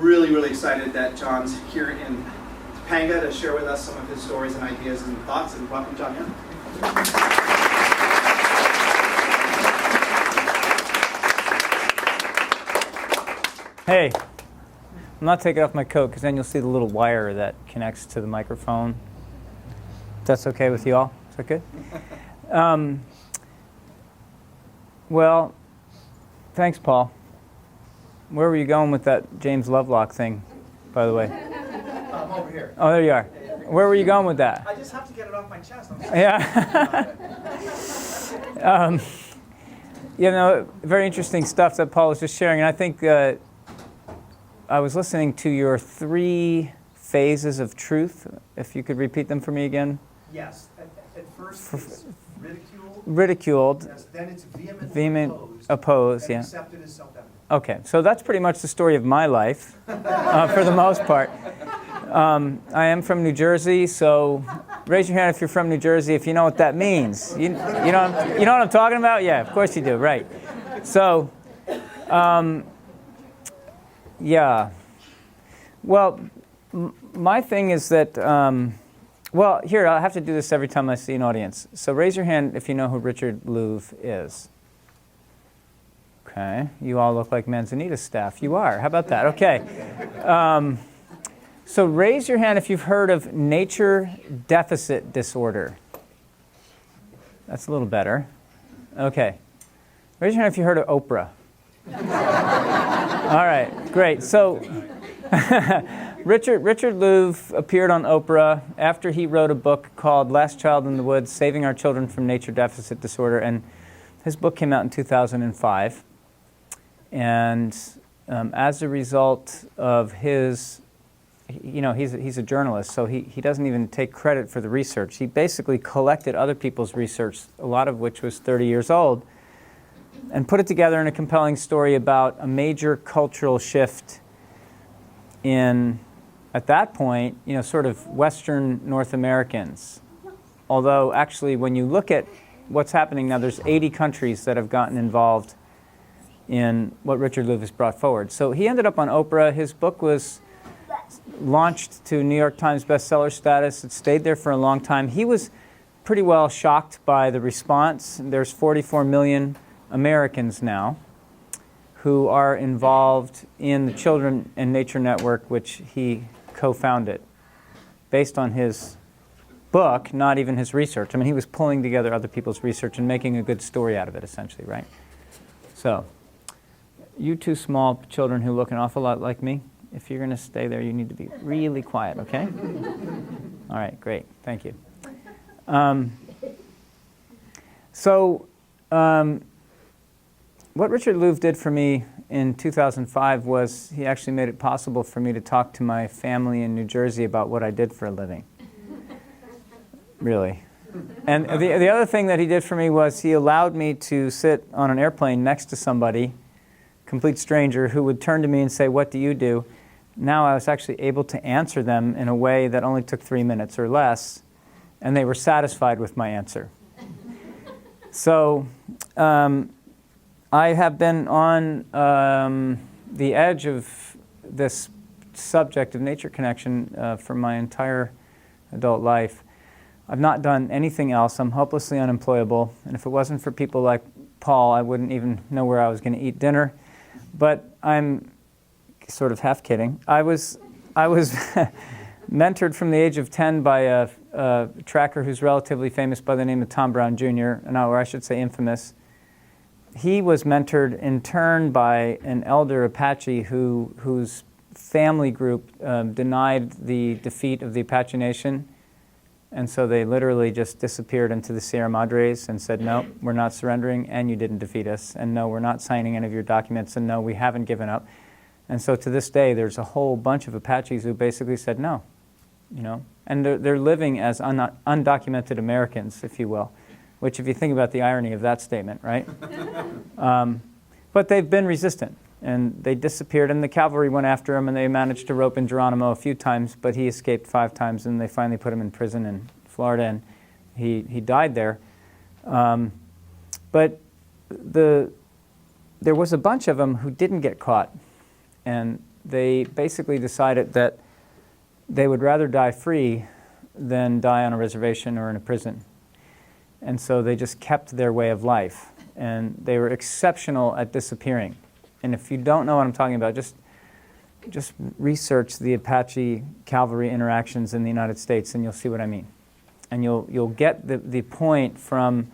really, really excited that Jon's here in Topanga to share with us some of his stories and ideas and thoughts. And welcome, Jon Young. Hey, I'm not taking off my coat because then you'll see the little wire that connects to the microphone. If that's okay with you all? Is that good? Well, thanks, Paul. Where were you going with that James Lovelock thing, by the way? I'm over here. Oh, there you are. Where were you going with that? I just have to get it off my chest. Yeah. Very interesting stuff that Paul was just sharing. And I think I was listening to your 3 phases of truth. If you could repeat them for me again. Yes. At first, it's ridiculed. Ridiculed. Yes. Then it's vehement opposed. And Yeah. accepted as self-evident. Okay, so that's pretty much the story of my life, for the most part. I am from New Jersey, so raise your hand if you're from New Jersey if you know what that means. You know what I'm talking about? Yeah, of course you do, right. So, yeah. Well, my thing is that, well, here, I'll have to do this every time I see an audience. So raise your hand if you know who Richard Louv is. Okay, you all look like Manzanita staff. You are. How about that? Okay. So raise your hand if you've heard of nature deficit disorder. That's a little better. Okay. Raise your hand if you heard of Oprah. All right, great. So Richard Louv appeared on Oprah after he wrote a book called Last Child in the Woods, Saving Our Children from Nature Deficit Disorder. And his book came out in 2005. And as a result of his, he's a journalist, so he doesn't even take credit for the research. He basically collected other people's research, a lot of which was 30 years old, and put it together in a compelling story about a major cultural shift in, at that point, sort of Western North Americans. Although, actually, when you look at what's happening now, there's 80 countries that have gotten involved in what Richard Louv has brought forward. So he ended up on Oprah. His book was launched to New York Times bestseller status. It stayed there for a long time. He was pretty well shocked by the response. There's 44 million Americans now who are involved in the Children and Nature Network, which he co-founded, based on his book, not even his research. I mean, he was pulling together other people's research and making a good story out of it, essentially, right? So, you 2 small children who look an awful lot like me, if you're going to stay there, you need to be really quiet, okay? All right, great. Thank you. What Richard Louv did for me in 2005 was he actually made it possible for me to talk to my family in New Jersey about what I did for a living. Really. And the other thing that he did for me was he allowed me to sit on an airplane next to somebody, complete stranger, who would turn to me and say, "What do you do?" Now I was actually able to answer them in a way that only took 3 minutes or less, and they were satisfied with my answer. So I have been on the edge of this subject of nature connection for my entire adult life. I've not done anything else. I'm hopelessly unemployable, and if it wasn't for people like Paul, I wouldn't even know where I was going to eat dinner. But I'm sort of half kidding. I was mentored from the age of 10 by a tracker who's relatively famous by the name of Tom Brown Jr., or I should say infamous. He was mentored in turn by an elder Apache whose family group denied the defeat of the Apache Nation. And so they literally just disappeared into the Sierra Madres and said, "No, we're not surrendering, and you didn't defeat us. And no, we're not signing any of your documents. And no, we haven't given up." And so to this day, there's a whole bunch of Apaches who basically said no, And they're living as undocumented Americans, if you will, which if you think about the irony of that statement, right? But they've been resistant. And they disappeared, and the cavalry went after him, and they managed to rope in Geronimo a few times, but he escaped 5 times, and they finally put him in prison in Florida, and he died there. But there was a bunch of them who didn't get caught, and they basically decided that they would rather die free than die on a reservation or in a prison. And so they just kept their way of life. And they were exceptional at disappearing. And if you don't know what I'm talking about, just research the Apache cavalry interactions in the United States and you'll see what I mean. And you'll get the point from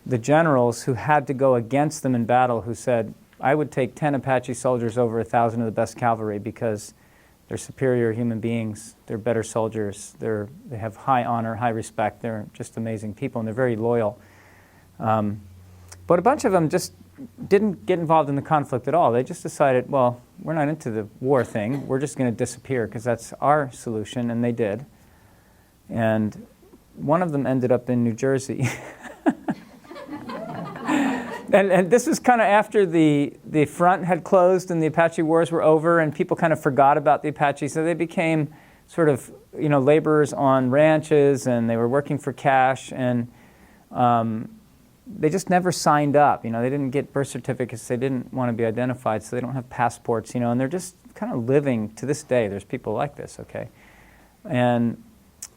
the generals who had to go against them in battle, who said, I would take 10 Apache soldiers over 1,000 of the best cavalry because they're superior human beings, they're better soldiers, they have high honor, high respect, they're just amazing people, and they're very loyal. But a bunch of them just didn't get involved in the conflict at all. They just decided, well, we're not into the war thing, we're just going to disappear because that's our solution, and they did. And one of them ended up in New Jersey. And this was kind of after the front had closed and the Apache wars were over, and people kind of forgot about the Apache, so they became sort of, laborers on ranches, and they were working for cash, and they just never signed up. They didn't get birth certificates, they didn't want to be identified, so they don't have passports, and they're just kind of living to this day. There's people like this, okay? And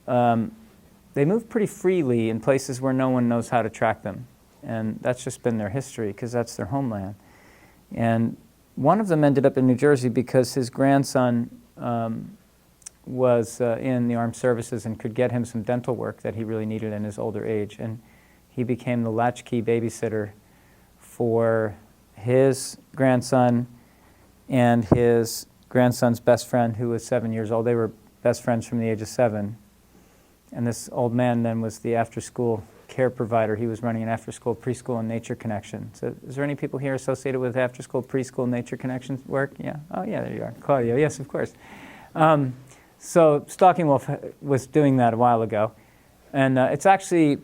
they move pretty freely in places where no one knows how to track them. And that's just been their history because that's their homeland. And one of them ended up in New Jersey because his grandson was in the armed services and could get him some dental work that he really needed in his older age. And he became the latchkey babysitter for his grandson and his grandson's best friend, who was 7 years old. They were best friends from the age of 7. And this old man then was the after-school care provider. He was running an after-school preschool and nature connection. So is there any people here associated with after-school preschool nature connection work? Yeah. Oh, yeah, there you are. Claudio, yes, of course. So Stalking Wolf was doing that a while ago. And it's actually,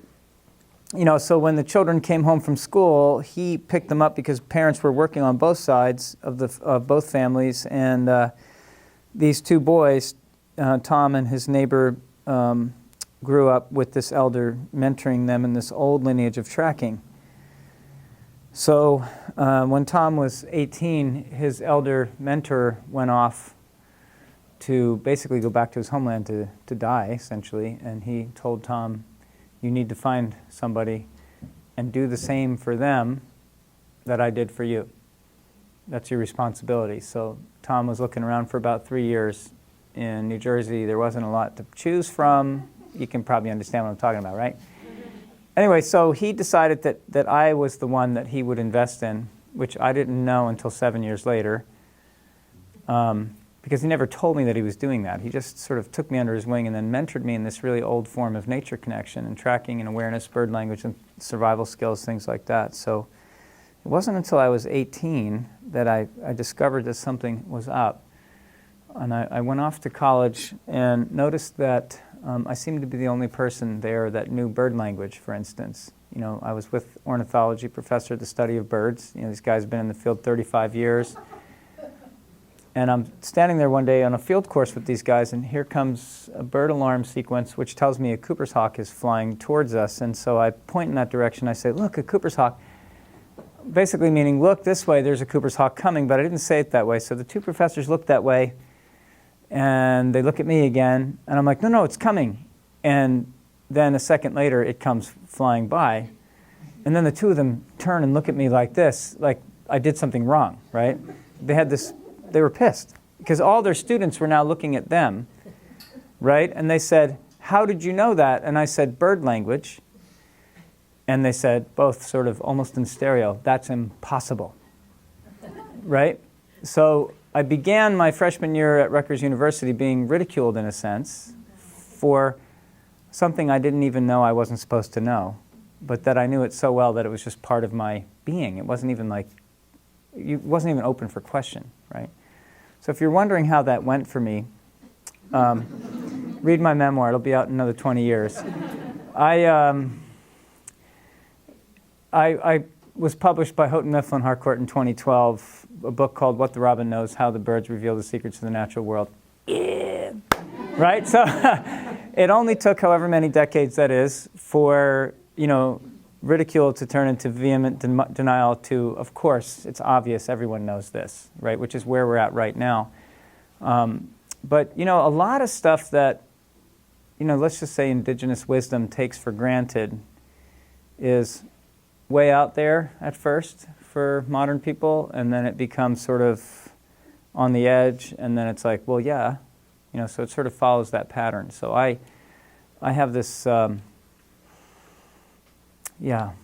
so when the children came home from school, he picked them up because parents were working on both sides of both families. And these two boys, Tom and his neighbor, grew up with this elder mentoring them in this old lineage of tracking. So when Tom was 18, his elder mentor went off to basically go back to his homeland to die, essentially. And he told Tom, you need to find somebody and do the same for them that I did for you. That's your responsibility. So Tom was looking around for about 3 years in New Jersey. There wasn't a lot to choose from. You can probably understand what I'm talking about, right? Anyway, so he decided that I was the one that he would invest in, which I didn't know until 7 years later, because he never told me that he was doing that. He just sort of took me under his wing and then mentored me in this really old form of nature connection and tracking and awareness, bird language, and survival skills, things like that. So it wasn't until I was 18 that I discovered that something was up. And I went off to college and noticed that I seemed to be the only person there that knew bird language, for instance. I was with ornithology professor, the study of birds. These guys have been in the field 35 years. And I'm standing there one day on a field course with these guys, and here comes a bird alarm sequence, which tells me a Cooper's hawk is flying towards us. And so I point in that direction. I say, look, a Cooper's hawk. Basically meaning, look this way, there's a Cooper's hawk coming. But I didn't say it that way. So the two professors looked that way. And they look at me again, and I'm like, no, it's coming. And then a second later, it comes flying by. And then the two of them turn and look at me like this, like I did something wrong, right? They were pissed, because all their students were now looking at them, right? And they said, how did you know that? And I said, bird language. And they said, both sort of almost in stereo, that's impossible, right? So I began my freshman year at Rutgers University being ridiculed, in a sense, for something I didn't even know I wasn't supposed to know, but that I knew it so well that it was just part of my being. It wasn't even open for question, right? So if you're wondering how that went for me, read my memoir. It'll be out in another 20 years. I was published by Houghton Mifflin Harcourt in 2012, a book called What the Robin Knows, How the Birds Reveal the Secrets of the Natural World. Yeah. Right? So it only took however many decades that is for, ridicule to turn into vehement denial to, of course, it's obvious, everyone knows this, right? Which is where we're at right now. But, a lot of stuff that, let's just say indigenous wisdom takes for granted is way out there at first for modern people, and then it becomes sort of on the edge, and then it's like, well, yeah, so it sort of follows that pattern. So I have this,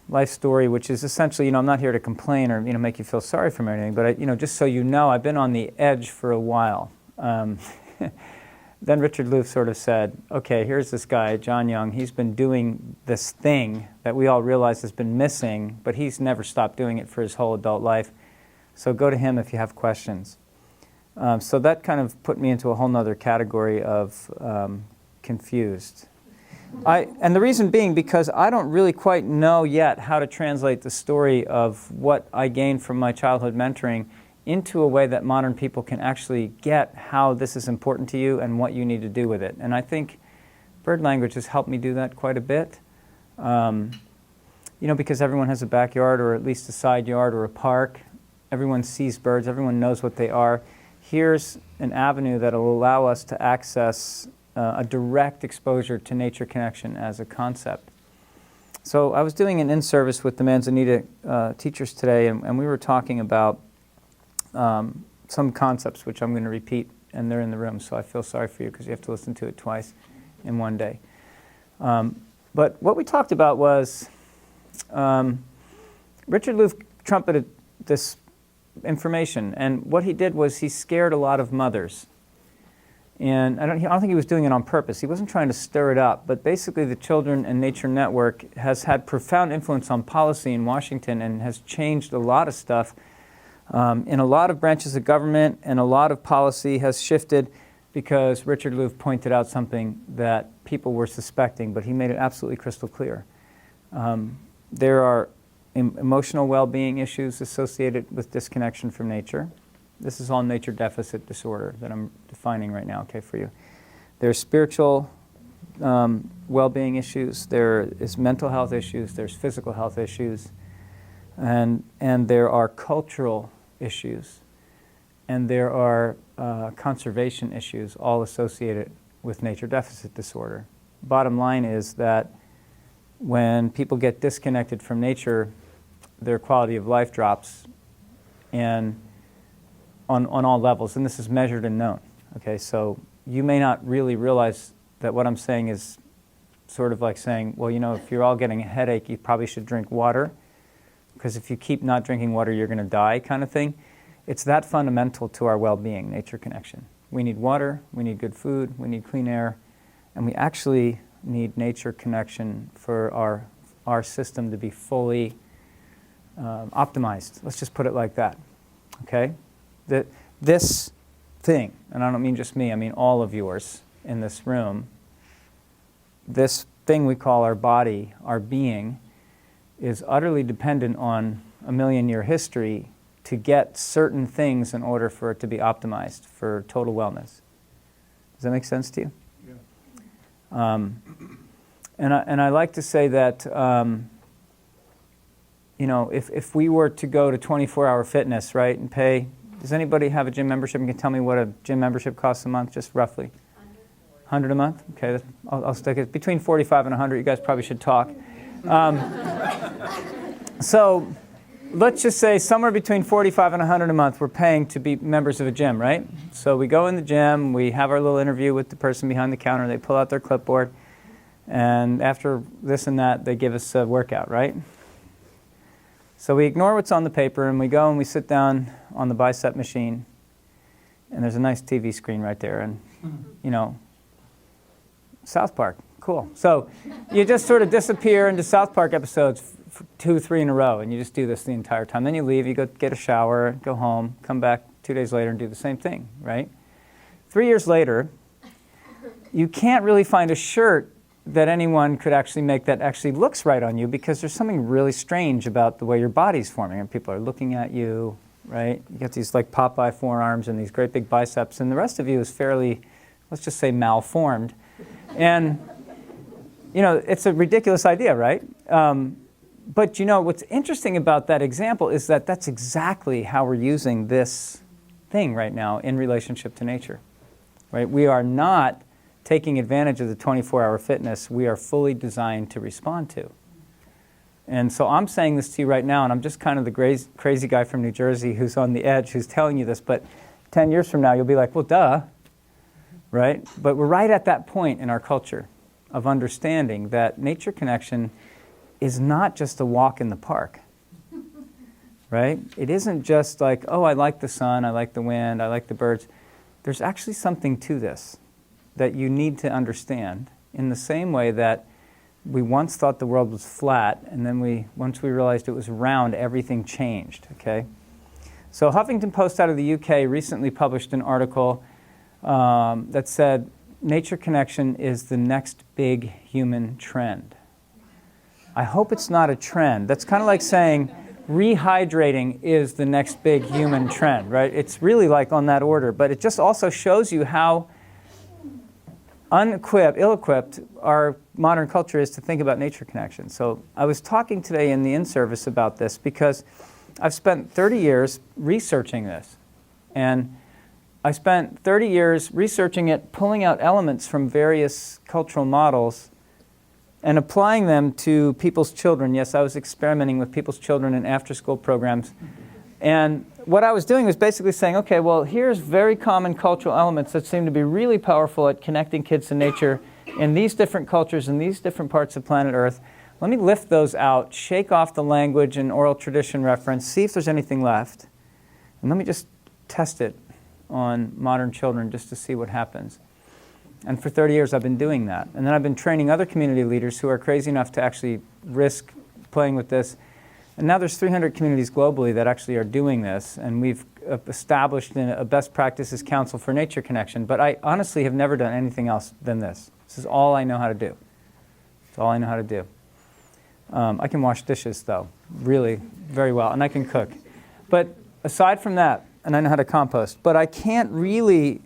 life story, which is essentially, I'm not here to complain or, make you feel sorry for me or anything, but, just so you know, I've been on the edge for a while. Then Richard Louv sort of said, okay, here's this guy, Jon Young. He's been doing this thing that we all realize has been missing, but he's never stopped doing it for his whole adult life. So go to him if you have questions. So that kind of put me into a whole nother category of confused. And the reason being because I don't really quite know yet how to translate the story of what I gained from my childhood mentoring into a way that modern people can actually get how this is important to you and what you need to do with it. And I think bird language has helped me do that quite a bit. Because everyone has a backyard or at least a side yard or a park. Everyone sees birds. Everyone knows what they are. Here's an avenue that will allow us to access a direct exposure to nature connection as a concept. So I was doing an in-service with the Manzanita teachers today, and we were talking about some concepts, which I'm going to repeat, and they're in the room, so I feel sorry for you because you have to listen to it twice in one day. But what we talked about was Richard Louv trumpeted this information, and what he did was he scared a lot of mothers. And I don't think he was doing it on purpose. He wasn't trying to stir it up, but basically the Children and Nature Network has had profound influence on policy in Washington and has changed a lot of stuff in a lot of branches of government, and a lot of policy has shifted because Richard Louv pointed out something that people were suspecting, but he made it absolutely crystal clear. There are emotional well-being issues associated with disconnection from nature. This is all nature deficit disorder that I'm defining right now, okay, for you. There's spiritual well-being issues, there is mental health issues, there's physical health issues, and there are cultural issues, and there are conservation issues all associated with nature deficit disorder. Bottom line is that when people get disconnected from nature, their quality of life drops, and on all levels, and this is measured and known. Okay, so you may not really realize that what I'm saying is sort of like saying, well, if you're all getting a headache, you probably should drink water, because if you keep not drinking water, you're going to die, kind of thing. It's that fundamental to our well-being, nature connection. We need water, we need good food, we need clean air, and we actually need nature connection for our system to be fully optimized. Let's just put it like that, okay? This thing, and I don't mean just me, I mean all of yours in this room, this thing we call our body, our being, is utterly dependent on a million-year history to get certain things in order for it to be optimized for total wellness. Does that make sense to you? Yeah. And I like to say that, if we were to go to 24-hour fitness, right, and pay, does anybody have a gym membership and can tell me what a gym membership costs a month, just roughly? 100 a month? Okay, I'll stick it. Between 45 and 100, you guys probably should talk. So let's just say somewhere between 45 and 100 a month we're paying to be members of a gym, right? So we go in the gym, we have our little interview with the person behind the counter, they pull out their clipboard, and after this and that, they give us a workout, right? So we ignore what's on the paper, and we go and we sit down on the bicep machine, and there's a nice TV screen right there, and, South Park, cool. So you just sort of disappear into South Park episodes 2, 3 in a row, and you just do this the entire time. Then you leave, you go get a shower, go home, come back 2 days later and do the same thing, right? 3 years later, you can't really find a shirt that anyone could actually make that actually looks right on you, because there's something really strange about the way your body's forming, and people are looking at you, right? You get these like Popeye forearms and these great big biceps, and the rest of you is fairly, let's just say, malformed. And, it's a ridiculous idea, right? But, what's interesting about that example is that that's exactly how we're using this thing right now in relationship to nature. Right? We are not taking advantage of the 24-hour fitness we are fully designed to respond to. And so I'm saying this to you right now, and I'm just kind of the crazy guy from New Jersey who's on the edge, who's telling you this, but 10 years from now you'll be like, well, duh, right? But we're right at that point in our culture of understanding that nature connection is not just a walk in the park, right? It isn't just like, oh, I like the sun, I like the wind, I like the birds. There's actually something to this that you need to understand in the same way that we once thought the world was flat, and then once we realized it was round, everything changed, okay? So Huffington Post out of the UK recently published an article that said, nature connection is the next big human trend. I hope it's not a trend. That's kind of like saying rehydrating is the next big human trend, right? It's really like on that order, but it just also shows you how ill-equipped our modern culture is to think about nature connection. So I was talking today in the in-service about this because I've spent 30 years researching this. And I spent 30 years researching it, pulling out elements from various cultural models and applying them to people's children. Yes, I was experimenting with people's children in after-school programs. And what I was doing was basically saying, okay, well, here's very common cultural elements that seem to be really powerful at connecting kids to nature in these different cultures, in these different parts of planet Earth. Let me lift those out, shake off the language and oral tradition reference, see if there's anything left, and let me just test it on modern children just to see what happens. And for 30 years I've been doing that. And then I've been training other community leaders who are crazy enough to actually risk playing with this. And now there's 300 communities globally that actually are doing this, and we've established a best practices council for nature connection. But I honestly have never done anything else than this. This is all I know how to do. It's all I know how to do. I can wash dishes, though, really very well, and I can cook. But aside from that, and I know how to compost, but I can't really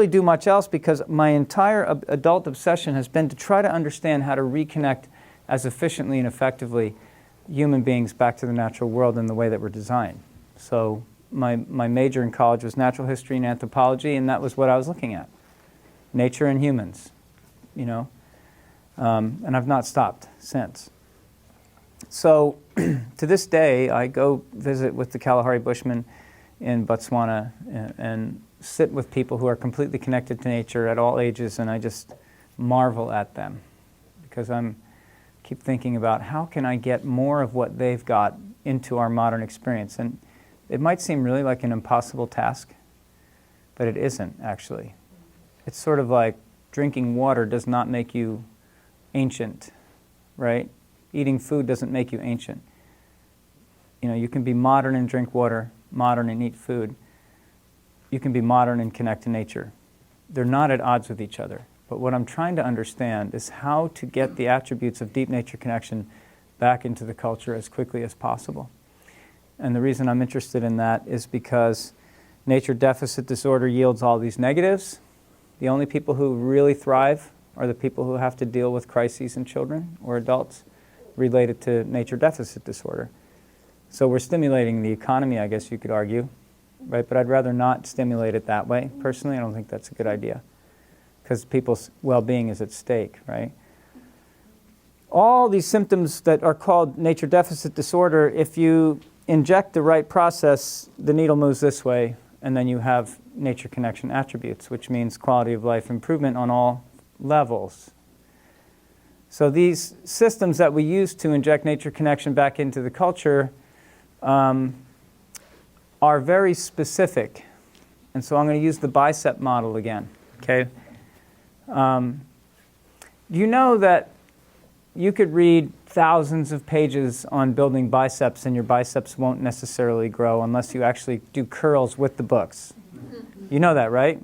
do much else because my entire adult obsession has been to try to understand how to reconnect as efficiently and effectively human beings back to the natural world in the way that we're designed. So my major in college was natural history and anthropology, and that was what I was looking at. Nature and humans, you know. And I've not stopped since. So to this day, I go visit with the Kalahari Bushmen in Botswana and sit with people who are completely connected to nature at all ages, and I just marvel at them because keep thinking about how can I get more of what they've got into our modern experience. And it might seem really like an impossible task, but it isn't actually. It's sort of like drinking water does not make you ancient, right? Eating food doesn't make you ancient. You know, you can be modern and drink water, modern and eat food. You can be modern and connect to nature. They're not at odds with each other. But what I'm trying to understand is how to get the attributes of deep nature connection back into the culture as quickly as possible. And the reason I'm interested in that is because nature deficit disorder yields all these negatives. The only people who really thrive are the people who have to deal with crises in children or adults related to nature deficit disorder. So we're stimulating the economy, I guess you could argue, right? But I'd rather not stimulate it that way. Personally, I don't think that's a good idea, because people's well-being is at stake, right? All these symptoms that are called nature deficit disorder, if you inject the right process, the needle moves this way, and then you have nature connection attributes, which means quality of life improvement on all levels. So these systems that we use to inject nature connection back into the culture are very specific. And so I'm going to use the bicep model again, okay? You know that you could read thousands of pages on building biceps and your biceps won't necessarily grow unless you actually do curls with the books. You know that, right?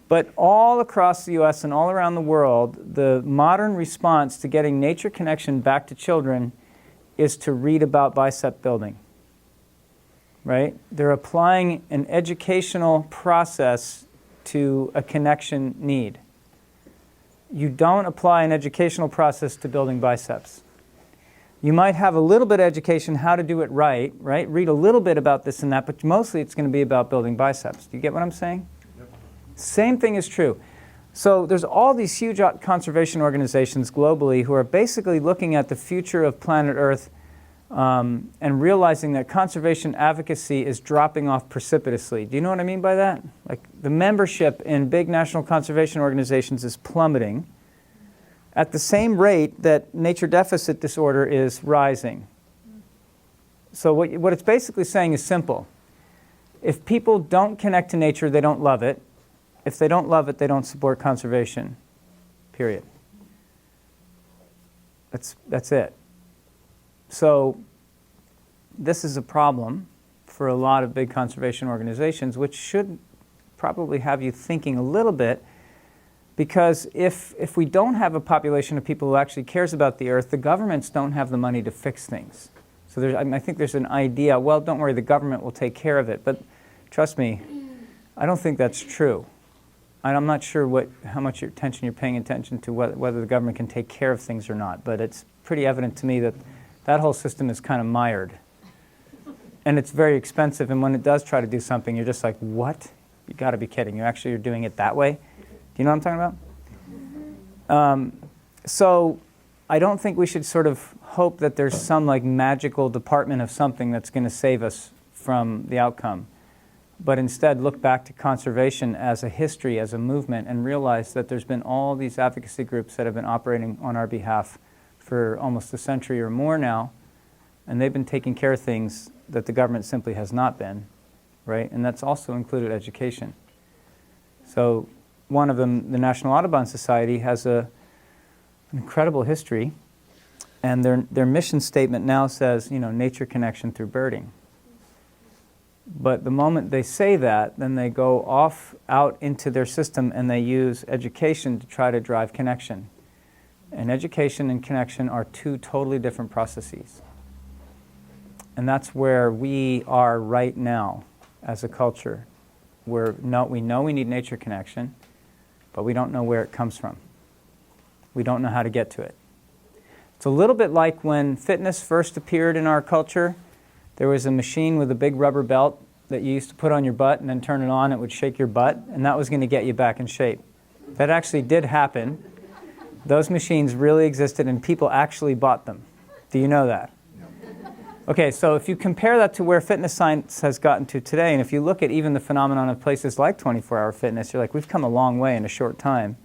But all across the US and all around the world, the modern response to getting nature connection back to children is to read about bicep building, right? They're applying an educational process to a connection need. You don't apply an educational process to building biceps. You might have a little bit of education how to do it right? Read a little bit about this and that, but mostly it's going to be about building biceps. Do you get what I'm saying? Yep. Same thing is true. So there's all these huge conservation organizations globally who are basically looking at the future of planet Earth and realizing that conservation advocacy is dropping off precipitously. Do you know what I mean by that? Like the membership in big national conservation organizations is plummeting at the same rate that nature deficit disorder is rising. So what it's basically saying is simple. If people don't connect to nature, they don't love it. If they don't love it, they don't support conservation, period. That's it. So this is a problem for a lot of big conservation organizations, which should probably have you thinking a little bit, because if we don't have a population of people who actually cares about the earth, the governments don't have the money to fix things. So I think there's an idea, well, don't worry, the government will take care of it. But trust me, I don't think that's true. I'm not sure how much attention you're paying attention to whether the government can take care of things or not, but it's pretty evident to me that that whole system is kind of mired. And it's very expensive, and when it does try to do something, you're just like, what? You got to be kidding. You're doing it that way? Do you know what I'm talking about? So I don't think we should sort of hope that there's some like magical department of something that's going to save us from the outcome, but instead look back to conservation as a history, as a movement, and realize that there's been all these advocacy groups that have been operating on our behalf for almost a century or more now, and they've been taking care of things that the government simply has not been, right? And that's also included education. So one of them, the National Audubon Society, has an incredible history, and their mission statement now says, nature connection through birding. But the moment they say that, then they go off out into their system and they use education to try to drive connection. And education and connection are two totally different processes. And that's where we are right now as a culture. We know we need nature connection, but we don't know where it comes from. We don't know how to get to it. It's a little bit like when fitness first appeared in our culture. There was a machine with a big rubber belt that you used to put on your butt and then turn it on, it would shake your butt, and that was going to get you back in shape. That actually did happen. Those machines really existed and people actually bought them. Do you know that? Okay, so if you compare that to where fitness science has gotten to today, and if you look at even the phenomenon of places like 24-hour fitness, you're like, we've come a long way in a short time,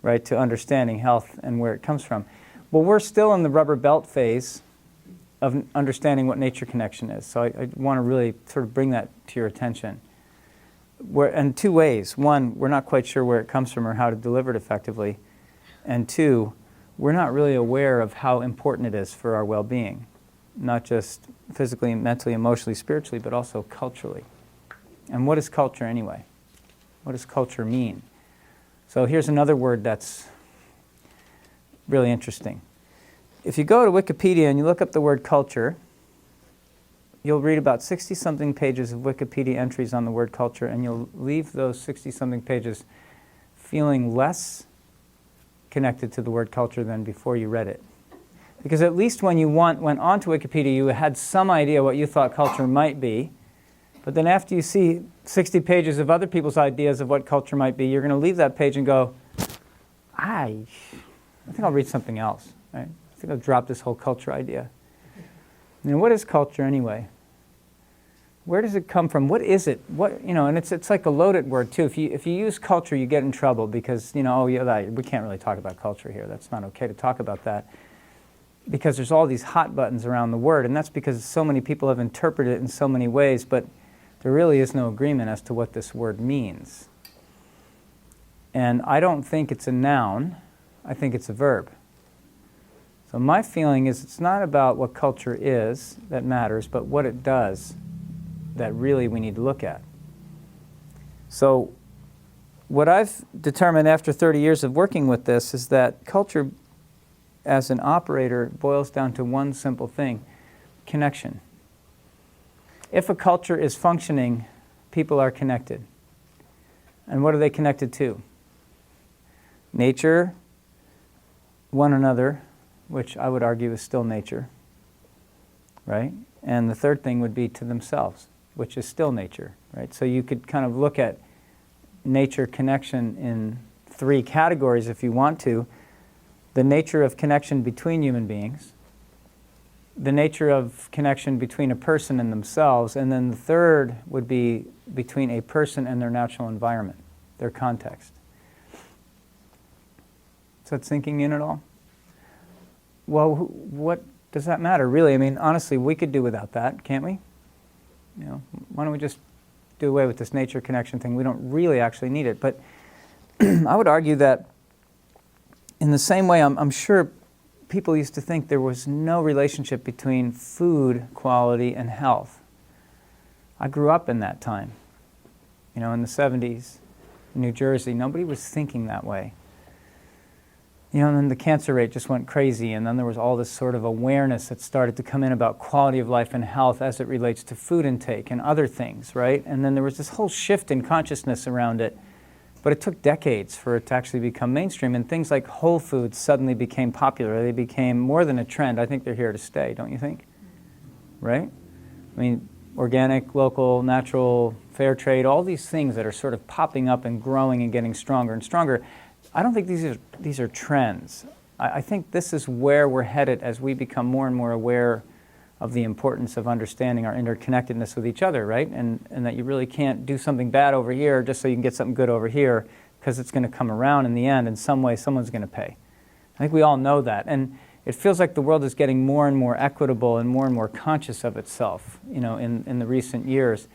right, to understanding health and where it comes from. Well, we're still in the rubber belt phase of understanding what nature connection is. So I want to really sort of bring that to your attention. In two ways. One, we're not quite sure where it comes from or how to deliver it effectively. And two, we're not really aware of how important it is for our well-being. Not just physically, mentally, emotionally, spiritually, but also culturally. And what is culture anyway? What does culture mean? So here's another word that's really interesting. If you go to Wikipedia and you look up the word culture, you'll read about 60-something pages of Wikipedia entries on the word culture, and you'll leave those 60-something pages feeling less connected to the word culture than before you read it. Because at least when you went onto Wikipedia, you had some idea what you thought culture might be. But then after you see 60 pages of other people's ideas of what culture might be, you're going to leave that page and go, I think I'll read something else. Right? I think I'll drop this whole culture idea. What is culture anyway? Where does it come from? What is it? And it's like a loaded word too. If you use culture, you get in trouble because we can't really talk about culture here. That's not okay to talk about that. Because there's all these hot buttons around the word, and that's because so many people have interpreted it in so many ways, but there really is no agreement as to what this word means. And I don't think it's a noun, I think it's a verb. So my feeling is it's not about what culture is that matters, but what it does that really we need to look at. So what I've determined after 30 years of working with this is that culture as an operator boils down to one simple thing: connection. If a culture is functioning, people are connected. And what are they connected to? Nature, one another, which I would argue is still nature, right? And the third thing would be to themselves, which is still nature, right? So you could kind of look at nature connection in three categories if you want to. The nature of connection between human beings, the nature of connection between a person and themselves, and then the third would be between a person and their natural environment, their context. Is that sinking in at all? Well, what does that matter, really? I mean, honestly, we could do without that, can't we? You know, why don't we just do away with this nature connection thing? We don't really actually need it. But I would argue that in the same way, I'm sure people used to think there was no relationship between food quality and health. I grew up in that time. You know, in the 70s, in New Jersey, nobody was thinking that way. You know, and then the cancer rate just went crazy, and then there was all this sort of awareness that started to come in about quality of life and health as it relates to food intake and other things, right? And then there was this whole shift in consciousness around it. But it took decades for it to actually become mainstream, and things like whole foods suddenly became popular. They became more than a trend. I think they're here to stay, don't you think? Right? I mean, organic, local, natural, fair trade, all these things that are sort of popping up and growing and getting stronger and stronger. I don't think these are trends. I think this is where we're headed as we become more and more aware of the importance of understanding our interconnectedness with each other, right? And that you really can't do something bad over here just so you can get something good over here, because it's going to come around in the end. In some way, someone's going to pay. I think we all know that. And it feels like the world is getting more and more equitable and more conscious of itself, you know, in the recent years.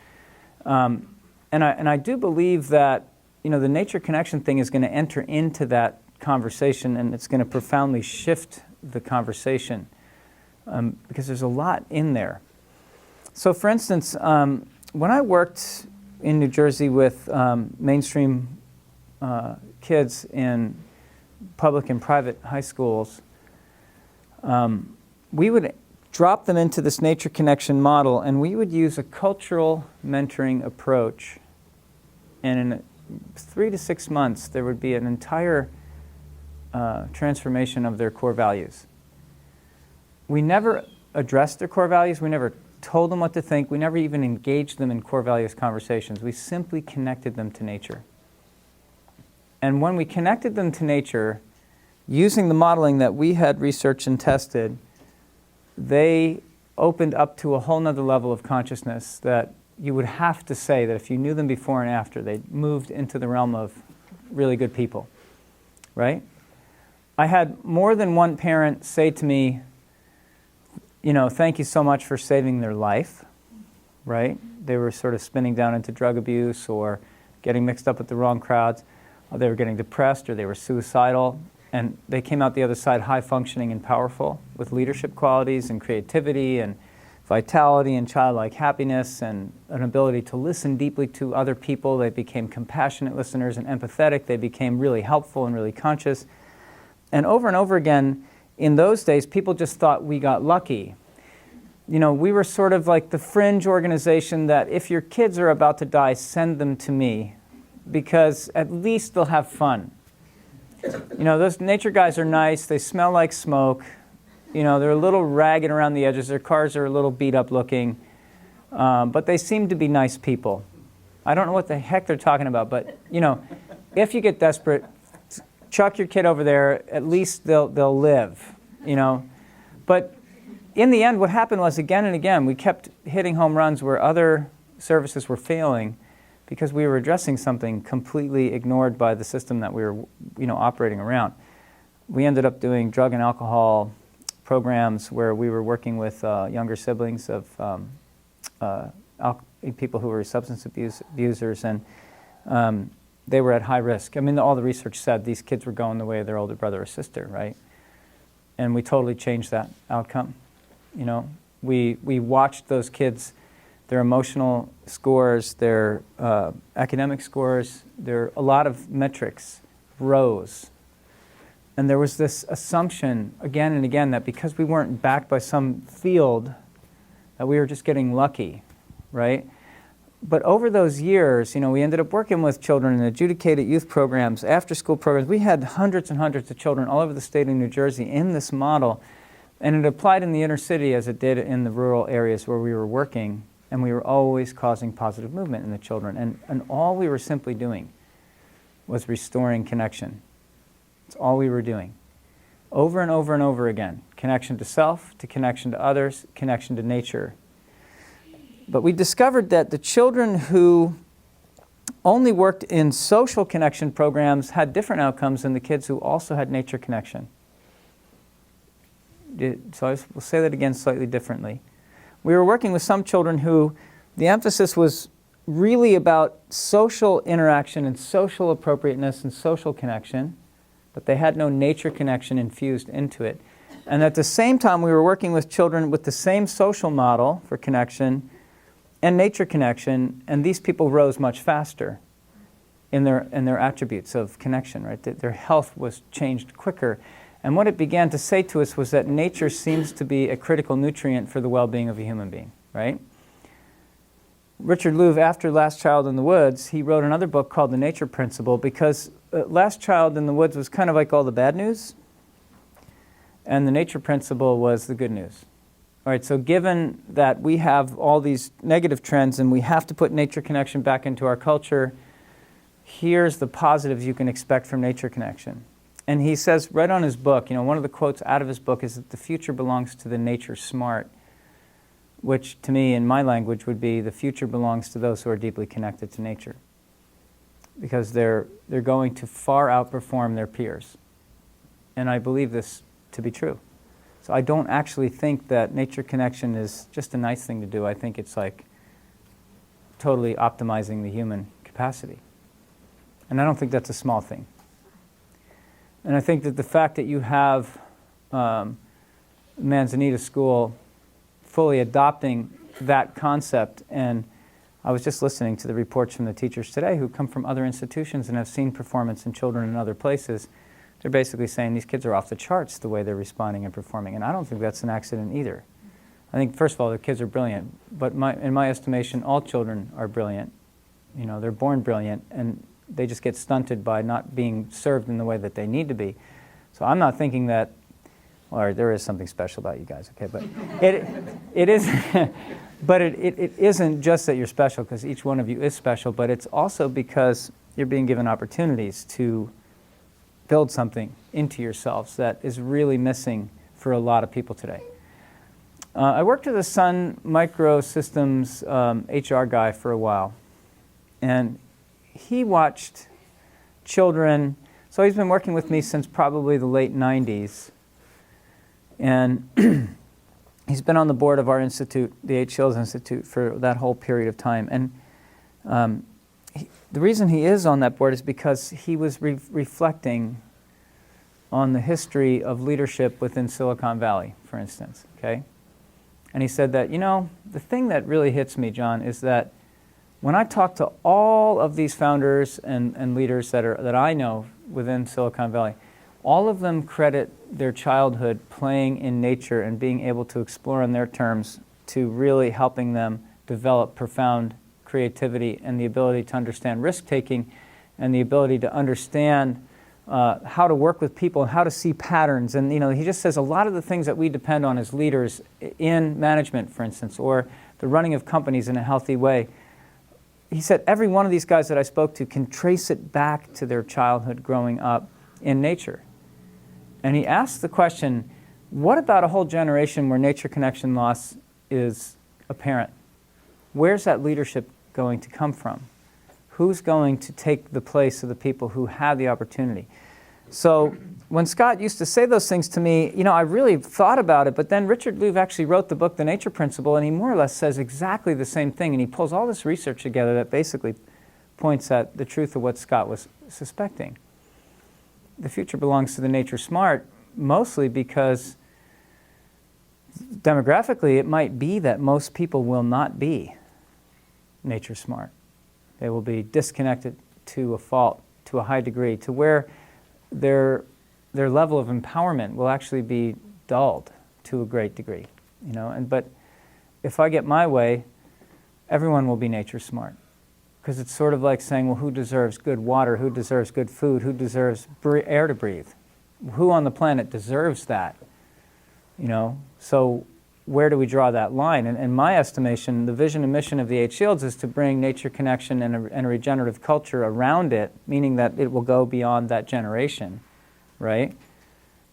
And I do believe that, you know, the nature connection thing is going to enter into that conversation, and it's going to profoundly shift the conversation. Because there's a lot in there. So for instance, when I worked in New Jersey with mainstream kids in public and private high schools, we would drop them into this nature connection model, and we would use a cultural mentoring approach. And in 3 to 6 months, there would be an entire transformation of their core values. We never addressed their core values. We never told them what to think. We never even engaged them in core values conversations. We simply connected them to nature. And when we connected them to nature, using the modeling that we had researched and tested, they opened up to a whole nother level of consciousness that you would have to say that if you knew them before and after, they moved into the realm of really good people, right? I had more than one parent say to me, you know, thank you so much for saving their life, right? They were sort of spinning down into drug abuse or getting mixed up with the wrong crowds. Or they were getting depressed, or they were suicidal. And they came out the other side high functioning and powerful with leadership qualities and creativity and vitality and childlike happiness and an ability to listen deeply to other people. They became compassionate listeners and empathetic. They became really helpful and really conscious. And over again, in those days, people just thought we got lucky. You know, we were sort of like the fringe organization that if your kids are about to die, send them to me, because at least they'll have fun. You know, those nature guys are nice. They smell like smoke. You know, they're a little ragged around the edges. Their cars are a little beat up looking. But they seem to be nice people. I don't know what the heck they're talking about, but, you know, if you get desperate, chuck your kid over there. At least they'll live, you know. But in the end, what happened was, again and again, we kept hitting home runs where other services were failing because we were addressing something completely ignored by the system that we were, you know, operating around. We ended up doing drug and alcohol programs where we were working with younger siblings of people who were substance abusers, and they were at high risk. I mean, all the research said these kids were going the way of their older brother or sister, right? And we totally changed that outcome. You know, we watched those kids, their emotional scores, their academic scores, a lot of metrics rose. And there was this assumption again and again that because we weren't backed by some field, that we were just getting lucky, right? But over those years, you know, we ended up working with children in adjudicated youth programs, after-school programs. We had hundreds and hundreds of children all over the state of New Jersey in this model. And it applied in the inner city as it did in the rural areas where we were working, and we were always causing positive movement in the children. And all we were simply doing was restoring connection. It's all we were doing. Over and over and over again. Connection to self, to connection to others, connection to nature. But we discovered that the children who only worked in social connection programs had different outcomes than the kids who also had nature connection. So we'll say that again slightly differently. We were working with some children who the emphasis was really about social interaction and social appropriateness and social connection, but they had no nature connection infused into it. And at the same time, we were working with children with the same social model for connection and nature connection, and these people rose much faster in their attributes of connection, right? Their health was changed quicker. And what it began to say to us was that nature seems to be a critical nutrient for the well-being of a human being, right? Richard Louv, after Last Child in the Woods, he wrote another book called The Nature Principle, because Last Child in the Woods was kind of like all the bad news, and the nature principle was the good news. All right, so given that we have all these negative trends and we have to put nature connection back into our culture, here's the positives you can expect from nature connection. And he says right on his book, one of the quotes out of his book is that the future belongs to the nature smart, which to me, in my language, would be the future belongs to those who are deeply connected to nature, because they're going to far outperform their peers. And I believe this to be true. So I don't actually think that nature connection is just a nice thing to do. I think it's like totally optimizing the human capacity. And I don't think that's a small thing. And I think that the fact that you have Manzanita School fully adopting that concept, and I was just listening to the reports from the teachers today who come from other institutions and have seen performance in children in other places. They're basically saying these kids are off the charts the way they're responding and performing, and I don't think that's an accident either. I think, first of all, the kids are brilliant, but in my estimation, all children are brilliant. They're born brilliant, and they just get stunted by not being served in the way that they need to be. So I'm not thinking that, or there is something special about you guys, okay? But it is, but it isn't just that you're special, because each one of you is special, but it's also because you're being given opportunities to build something into yourselves that is really missing for a lot of people today. I worked with a Sun Microsystems HR guy for a while, and he watched children. So he's been working with me since probably the late 90s, and he's been on the board of our institute, the H. Shields Institute, for that whole period of time. And the reason he is on that board is because he was reflecting on the history of leadership within Silicon Valley, for instance, okay? And he said that, the thing that really hits me, John, is that when I talk to all of these founders and leaders that I know within Silicon Valley, all of them credit their childhood playing in nature and being able to explore on their terms to really helping them develop profound creativity and the ability to understand risk-taking and the ability to understand how to work with people and how to see patterns. And he just says a lot of the things that we depend on as leaders in management, for instance, or the running of companies in a healthy way, he said every one of these guys that I spoke to can trace it back to their childhood growing up in nature. And he asked the question, what about a whole generation where nature connection loss is apparent? Where's that leadership going to come from? Who's going to take the place of the people who had the opportunity? So when Scott used to say those things to me, I really thought about it, but then Richard Louv actually wrote the book, The Nature Principle, and he more or less says exactly the same thing, and he pulls all this research together that basically points at the truth of what Scott was suspecting. The future belongs to the nature smart, mostly because demographically it might be that most people will not be nature smart. They will be disconnected to a fault, to a high degree, to where their level of empowerment will actually be dulled to a great degree. But if I get my way, everyone will be nature smart. Because it's sort of like saying, well, who deserves good water? Who deserves good food? Who deserves air to breathe? Who on the planet deserves that? So where do we draw that line? And in my estimation, the vision and mission of the Eight Shields is to bring nature connection and a regenerative culture around it, meaning that it will go beyond that generation, right,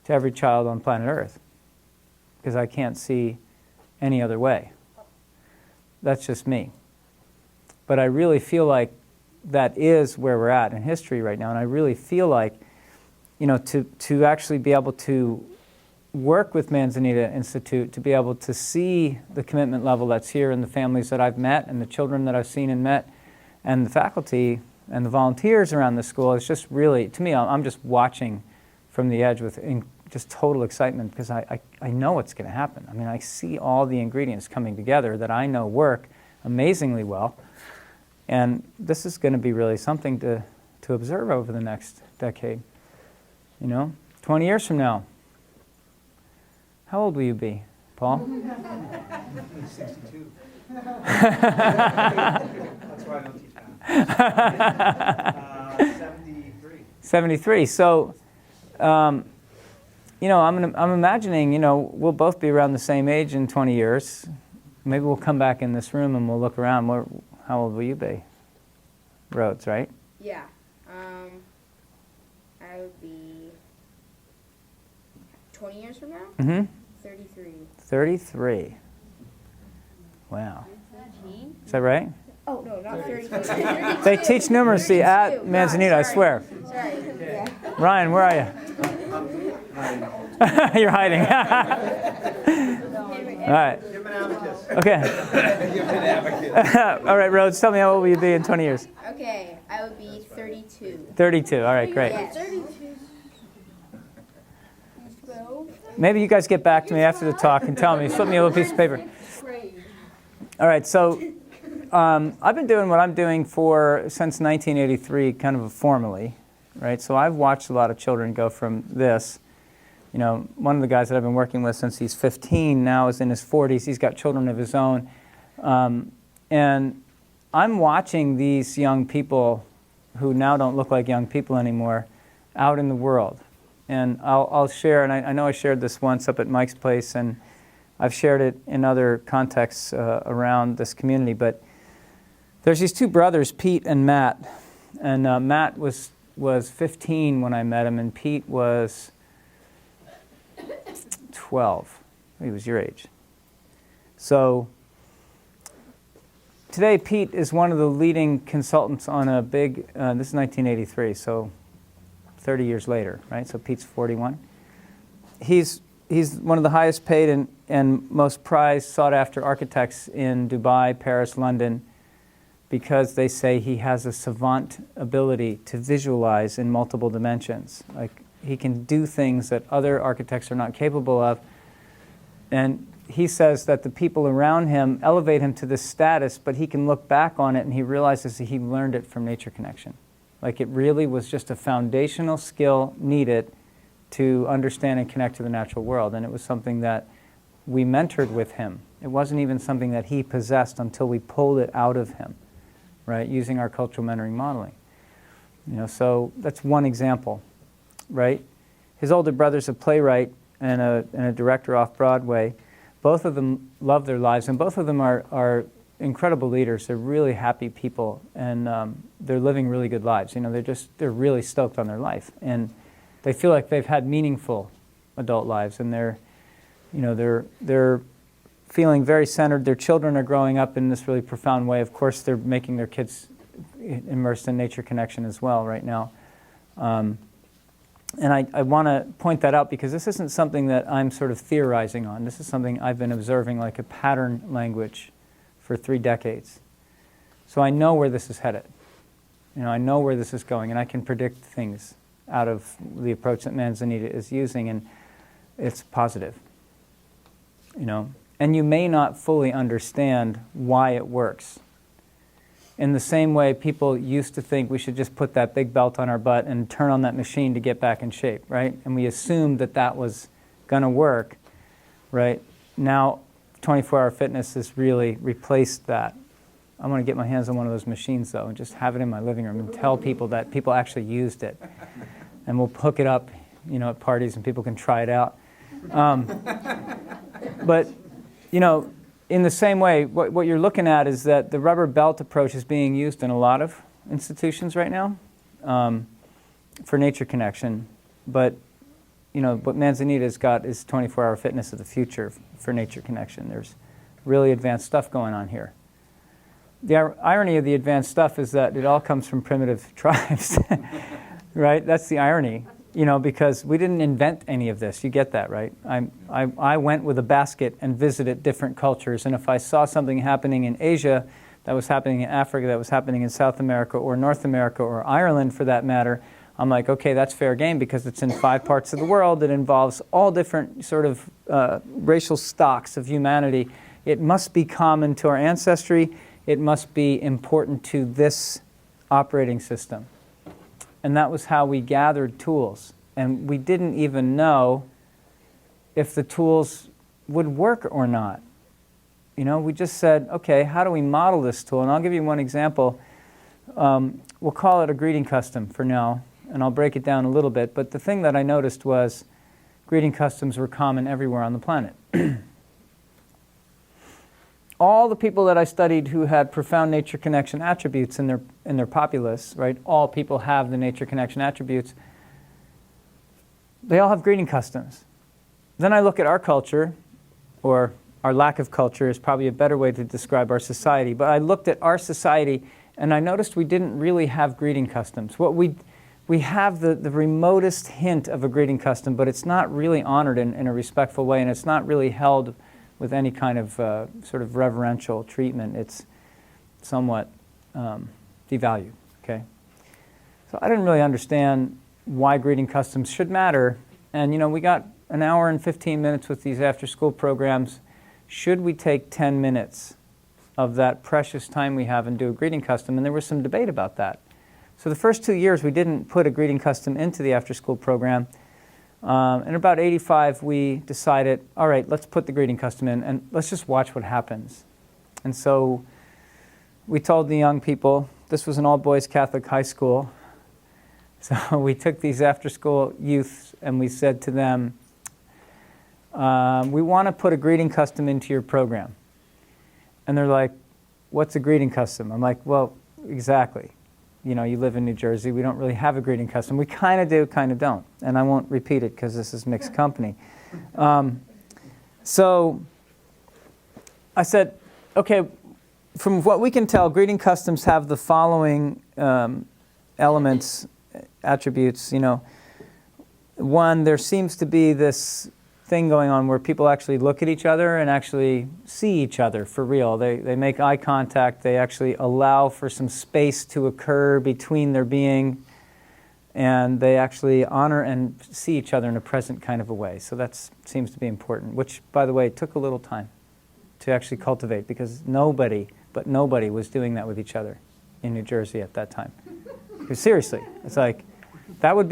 to every child on planet Earth. Because I can't see any other way. That's just me. But I really feel like that is where we're at in history right now, and I really feel like, to actually be able to work with Manzanita Institute, to be able to see the commitment level that's here in the families that I've met and the children that I've seen and met and the faculty and the volunteers around the school, it's just really, to me, I'm just watching from the edge with just total excitement because I know what's going to happen. I mean, I see all the ingredients coming together that I know work amazingly well, and this is going to be really something to observe over the next decade. 20 years from now. How old will you be, Paul? 62. That's why I don't teach math. 73. 73. So, I'm imagining, we'll both be around the same age in 20 years. Maybe we'll come back in this room and we'll look around. How old will you be? Rhodes, right? Yeah. I would be 20 years from now? Mm-hmm. 33. 33. Wow. Is that right? Oh, no, not 33. They teach numeracy at 32. Manzanita, I swear. Sorry. Yeah. Ryan, where are you? You're hiding. All right. Give him an abacus. Okay. Give him an abacus. All right, Rhodes, tell me how old will you be in 20 years? Okay, I would be 32. 32. All right, great. Yes. 32. 12. Maybe you guys get back to me after the talk and tell me. Slip me a little piece of paper. All right, so I've been doing what I'm doing since 1983, kind of formally, right? So I've watched a lot of children go from this. One of the guys that I've been working with since he's 15 now is in his 40s. He's got children of his own. And I'm watching these young people who now don't look like young people anymore out in the world. And I'll share, and I know I shared this once up at Mike's place, and I've shared it in other contexts around this community, but there's these two brothers, Pete and Matt. And Matt was 15 when I met him, and Pete was 12. He was your age. So today, Pete is one of the leading consultants on a big, this is 1983, so 30 years later, right? So Pete's 41. He's one of the highest paid and most prized, sought-after architects in Dubai, Paris, London, because they say he has a savant ability to visualize in multiple dimensions. Like, he can do things that other architects are not capable of. And he says that the people around him elevate him to this status, but he can look back on it and he realizes that he learned it from nature connection. Like, it really was just a foundational skill needed to understand and connect to the natural world. And it was something that we mentored with him. It wasn't even something that he possessed until we pulled it out of him, right, using our cultural mentoring modeling. So that's one example, right? His older brother's a playwright and a director off Broadway. Both of them love their lives, and both of them are incredible leaders. They're really happy people, and they're living really good lives. They're really stoked on their life, and they feel like they've had meaningful adult lives, and they're feeling very centered. Their children are growing up in this really profound way. Of course, they're making their kids immersed in nature connection as well right now. And I want to point that out because this isn't something that I'm sort of theorizing on. This is something I've been observing like a pattern language for 3 decades. So I know where this is headed. I know where this is going, and I can predict things out of the approach that Manzanita is using, and it's positive. And you may not fully understand why it works. In the same way people used to think we should just put that big belt on our butt and turn on that machine to get back in shape, right? And we assumed that was going to work, right? Now, 24-hour fitness has really replaced that. I'm going to get my hands on one of those machines, though, and just have it in my living room and tell people that people actually used it. And we'll hook it up, at parties, and people can try it out. But, you know, in the same way, what you're looking at is that the rubber belt approach is being used in a lot of institutions right now for nature connection. But, you know, what Manzanita's got is 24-hour fitness of the future for nature connection. There's really advanced stuff going on here. The irony of the advanced stuff is that it all comes from primitive tribes, right? That's the irony, you know, because we didn't invent any of this. You get that, right? I went with a basket and visited different cultures, and if I saw something happening in Asia, that was happening in Africa, that was happening in South America or North America or Ireland for that matter, I'm like, okay, that's fair game because it's in 5 parts of the world. It involves all different sort of racial stocks of humanity. It must be common to our ancestry. It must be important to this operating system. And that was how we gathered tools. And we didn't even know if the tools would work or not. You know, we just said, okay, how do we model this tool? And I'll give you one example. We'll call it a greeting custom for now, and I'll break it down a little bit. But the thing that I noticed was greeting customs were common everywhere on the planet. All the people that I studied who had profound nature connection attributes in their populace, right? All people have the nature connection attributes. They all have greeting customs. Then I look at our culture, or our lack of culture is probably a better way to describe our society. But I looked at our society and I noticed we didn't really have greeting customs. What we have the remotest hint of a greeting custom, but it's not really honored in a respectful way, and it's not really held with any kind of sort of reverential treatment. It's somewhat devalued, okay? So I didn't really understand why greeting customs should matter. And, you know, we got an hour and 15 minutes with these after-school programs. Should we take 10 minutes of that precious time we have and do a greeting custom? And there was some debate about that. So the first 2 years, we didn't put a greeting custom into the after-school program. In about 85, we decided, all right, let's put the greeting custom in, and let's just watch what happens. And so we told the young people, this was an all-boys Catholic high school, so we took these after-school youths, and we said to them, we want to put a greeting custom into your program. And they're like, what's a greeting custom? I'm like, well, exactly. You know, you live in New Jersey. We don't really have a greeting custom. We kind of do, kind of don't. And I won't repeat it because this is mixed company. So I said, okay, from what we can tell, greeting customs have the following elements, attributes. You know, one, there seems to be this thing going on where people actually look at each other and actually see each other for real. They make eye contact. They actually allow for some space to occur between their being, and they actually honor and see each other in a present kind of a way. So that seems to be important, which, by the way, took a little time to actually cultivate because nobody was doing that with each other in New Jersey at that time. Because seriously, it's like, that would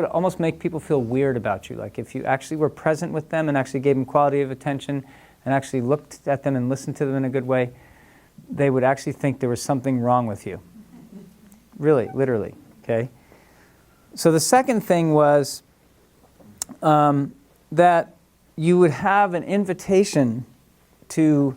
almost make people feel weird about you. Like if you actually were present with them and actually gave them quality of attention and actually looked at them and listened to them in a good way, they would actually think there was something wrong with you. Really, literally, okay? So the second thing was that you would have an invitation to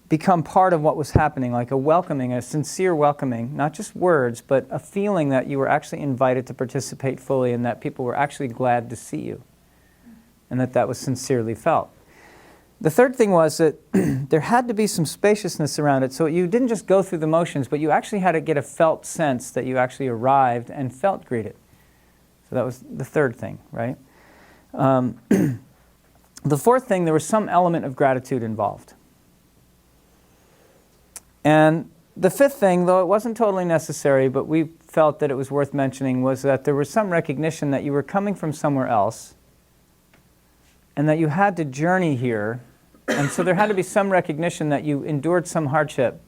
become part of what was happening, like a welcoming, a sincere welcoming, not just words, but a feeling that you were actually invited to participate fully and that people were actually glad to see you and that was sincerely felt. The third thing was that there had to be some spaciousness around it, so you didn't just go through the motions, but you actually had to get a felt sense that you actually arrived and felt greeted. So that was the third thing, right? The fourth thing, there was some element of gratitude involved. And the fifth thing, though it wasn't totally necessary, but we felt that it was worth mentioning, was that there was some recognition that you were coming from somewhere else and that you had to journey here. And so there had to be some recognition that you endured some hardship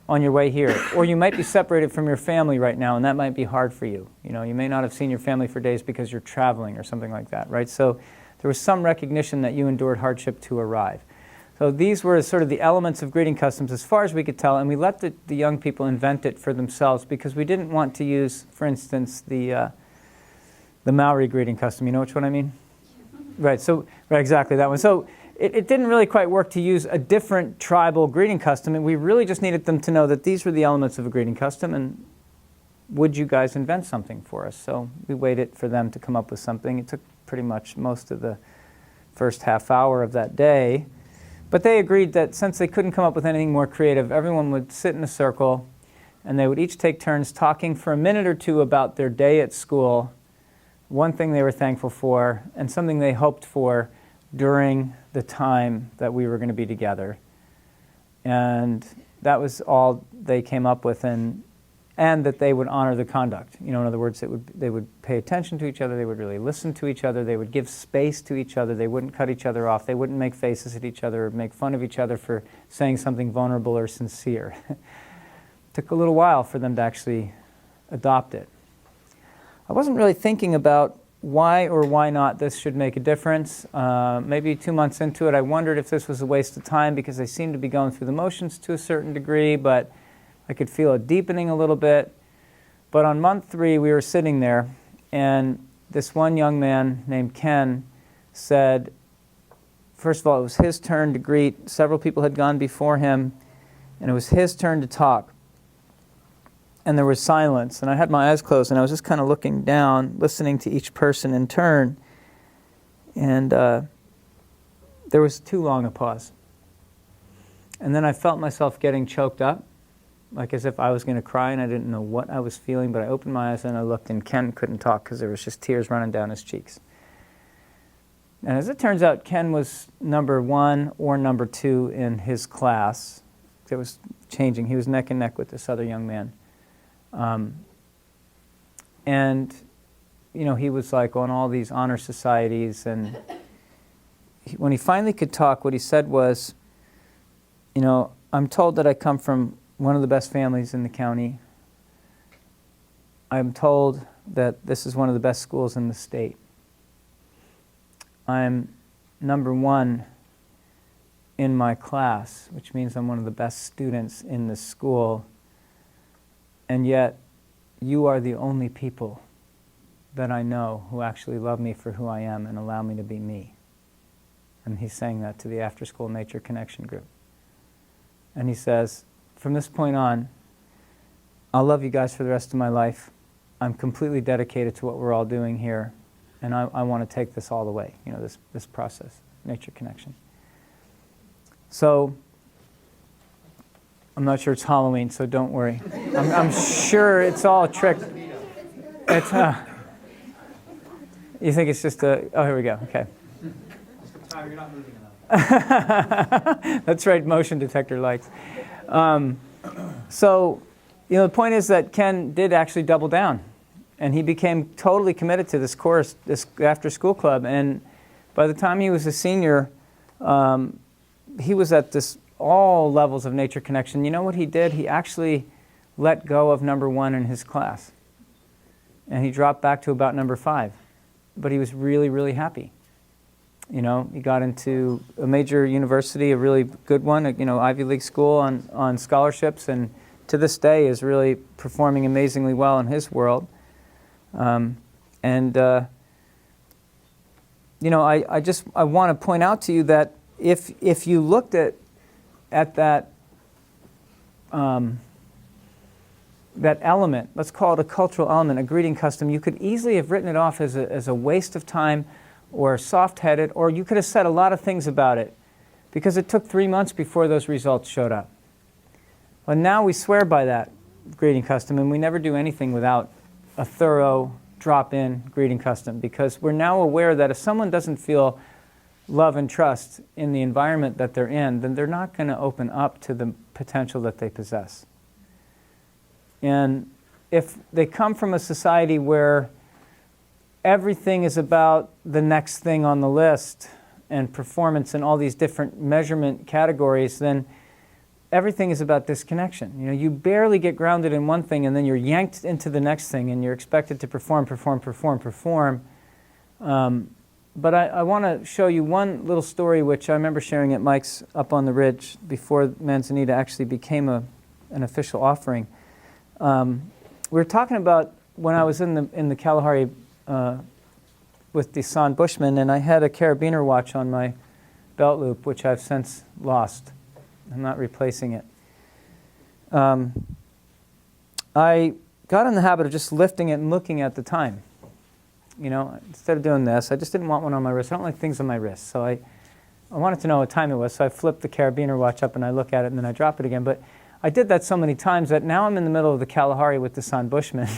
on your way here. Or you might be separated from your family right now, and that might be hard for you. You know, you may not have seen your family for days because you're traveling or something like that, right? So there was some recognition that you endured hardship to arrive. So these were sort of the elements of greeting customs as far as we could tell, and we let the young people invent it for themselves because we didn't want to use, for instance, the Maori greeting custom. You know which one I mean? Right, exactly that one. So it didn't really quite work to use a different tribal greeting custom, and we really just needed them to know that these were the elements of a greeting custom, and would you guys invent something for us? So we waited for them to come up with something. It took pretty much most of the first half hour of that day. But they agreed that since they couldn't come up with anything more creative, everyone would sit in a circle and they would each take turns talking for a minute or two about their day at school, one thing they were thankful for, and something they hoped for during the time that we were going to be together. And that was all they came up with, and that they would honor the conduct. In other words, they would pay attention to each other, they would really listen to each other, they would give space to each other, they wouldn't cut each other off, they wouldn't make faces at each other or make fun of each other for saying something vulnerable or sincere. It took a little while for them to actually adopt it. I wasn't really thinking about why or why not this should make a difference. Maybe 2 months into it, I wondered if this was a waste of time because they seemed to be going through the motions to a certain degree, but I could feel it deepening a little bit. But on month 3, we were sitting there, and this one young man named Ken said, first of all, it was his turn to greet. Several people had gone before him, and it was his turn to talk. And there was silence, and I had my eyes closed, and I was just kind of looking down, listening to each person in turn. And there was too long a pause. And then I felt myself getting choked up, like as if I was going to cry, and I didn't know what I was feeling, but I opened my eyes and I looked, and Ken couldn't talk because there was just tears running down his cheeks. And as it turns out, Ken was number 1 or number 2 in his class. It was changing. He was neck and neck with this other young man. And, he was like on all these honor societies, and when he finally could talk, what he said was, I'm told that I come from one of the best families in the county. I'm told that this is one of the best schools in the state. I'm number 1 in my class, which means I'm one of the best students in the school. And yet, you are the only people that I know who actually love me for who I am and allow me to be me. And he's saying that to the after-school nature connection group. And he says, from this point on, I'll love you guys for the rest of my life. I'm completely dedicated to what we're all doing here. And I want to take this all the way, this process, nature connection. So, I'm not sure it's Halloween, so don't worry. I'm sure it's all a trick. It's, you think it's just oh, here we go, okay. Tyler, you're not moving enough. That's right, motion detector lights. So, the point is that Ken did actually double down, and he became totally committed to this course, this after-school club, and by the time he was a senior, he was at all levels of nature connection. You know what he did? He actually let go of number 1 in his class. And he dropped back to about number 5. But he was really, really happy. He got into a major university, a really good one, Ivy League school on scholarships, and to this day is really performing amazingly well in his world. I want to point out to you that if you looked at that element, let's call it a cultural element, a greeting custom, you could easily have written it off as a waste of time or soft-headed, or you could have said a lot of things about it because it took 3 months before those results showed up. Well, now we swear by that greeting custom, and we never do anything without a thorough drop-in greeting custom, because we're now aware that if someone doesn't feel love and trust in the environment that they're in, then they're not going to open up to the potential that they possess. And if they come from a society where everything is about the next thing on the list and performance and all these different measurement categories, then everything is about disconnection. You barely get grounded in one thing, and then you're yanked into the next thing, and you're expected to perform. But I want to show you one little story which I remember sharing at Mike's up on the ridge before Manzanita actually became an official offering. We were talking about when I was in the Kalahari with the San Bushmen, and I had a carabiner watch on my belt loop, which I've since lost. I'm not replacing it. I got in the habit of just lifting it and looking at the time. You know, instead of doing this, I just didn't want one on my wrist. I don't like things on my wrist. So I wanted to know what time it was. So I flipped the carabiner watch up and I look at it and then I drop it again. But I did that so many times that now I'm in the middle of the Kalahari with the San Bushman.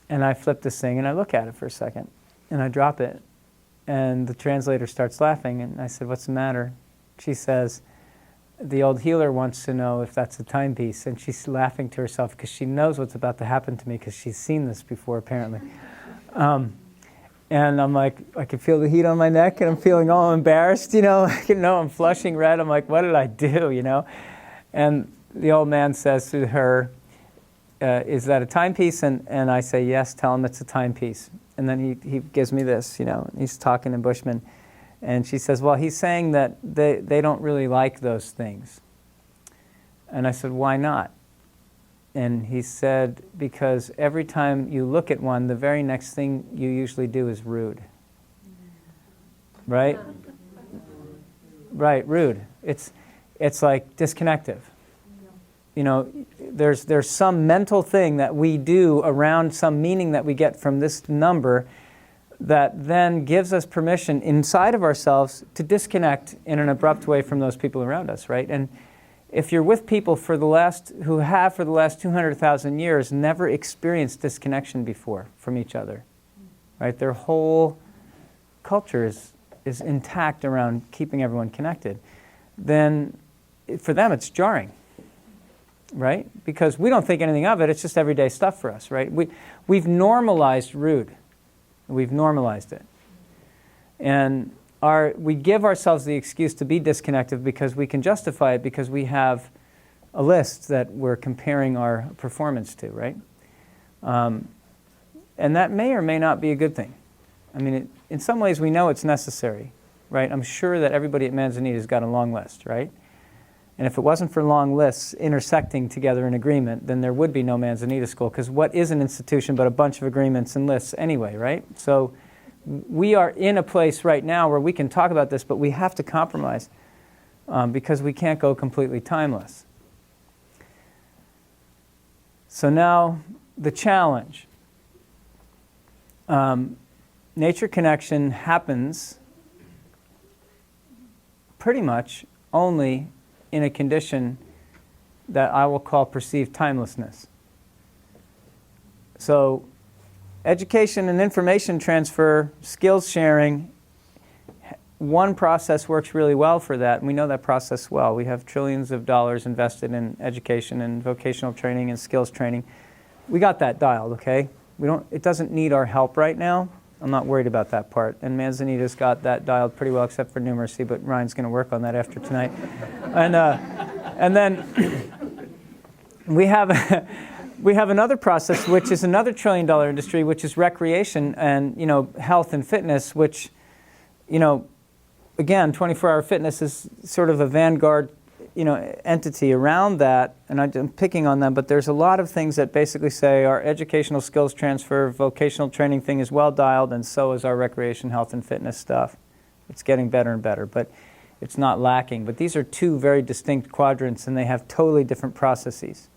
And I flip this thing and I look at it for a second. And I drop it. And the translator starts laughing. And I said, "What's the matter?" She says, "The old healer wants to know if that's a timepiece." And she's laughing to herself because she knows what's about to happen to me because she's seen this before, apparently. And I'm like, I can feel the heat on my neck and I'm feeling all embarrassed, you know. I'm flushing red. I'm like, what did I do, you know? And the old man says to her, "Is that a timepiece?" And I say, "Yes, tell him it's a timepiece." And then he gives me this, you know, he's talking in Bushman. And she says, "Well, he's saying that they don't really like those things." And I said, "Why not?" And he said, "Because every time you look at one, the very next thing you usually do is rude." Right? Right, rude. It's like disconnective. You know, there's some mental thing that we do around some meaning that we get from this number that then gives us permission inside of ourselves to disconnect in an abrupt way from those people around us, right? And if you're with people who have for the last 200,000 years never experienced disconnection before from each other, right? Their whole culture is intact around keeping everyone connected. Then for them it's jarring, right? Because we don't think anything of it. It's just everyday stuff for us, right? We've normalized rude. We've normalized it. And we give ourselves the excuse to be disconnected because we can justify it because we have a list that we're comparing our performance to, right? And that may or may not be a good thing. I mean, in some ways we know it's necessary, right? I'm sure that everybody at Manzanita's got a long list, right? And if it wasn't for long lists intersecting together in agreement, then there would be no Manzanita School, because what is an institution but a bunch of agreements and lists anyway, right? So we are in a place right now where we can talk about this, but we have to compromise because we can't go completely timeless. So now the challenge. Nature connection happens pretty much only in a condition that I will call perceived timelessness. So education and information transfer, skills sharing, one process works really well for that, and we know that process well. We have trillions of dollars invested in education and vocational training and skills training. We got that dialed, okay? It doesn't need our help right now. I'm not worried about that part. And Manzanita's got that dialed pretty well, except for numeracy, but Ryan's going to work on that after tonight. And then we have another process, which is another $1 trillion industry, which is recreation and, health and fitness, which, again, 24-hour fitness is sort of a vanguard, entity around that. And I'm picking on them, but there's a lot of things that basically say our educational skills transfer, vocational training thing is well dialed, and so is our recreation, health, and fitness stuff. It's getting better and better, but it's not lacking. But these are two very distinct quadrants, and they have totally different processes.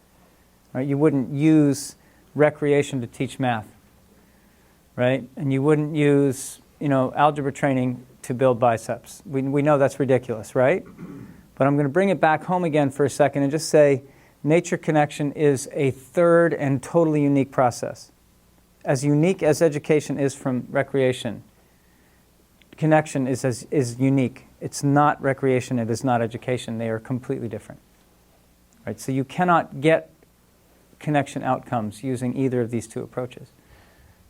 Right? You wouldn't use recreation to teach math, right? And you wouldn't use, algebra training to build biceps. We know that's ridiculous, right? But I'm going to bring it back home again for a second and just say nature connection is a third and totally unique process. As unique as education is from recreation, connection is unique. It's not recreation, it is not education. They are completely different. Right? So you cannot get connection outcomes using either of these two approaches.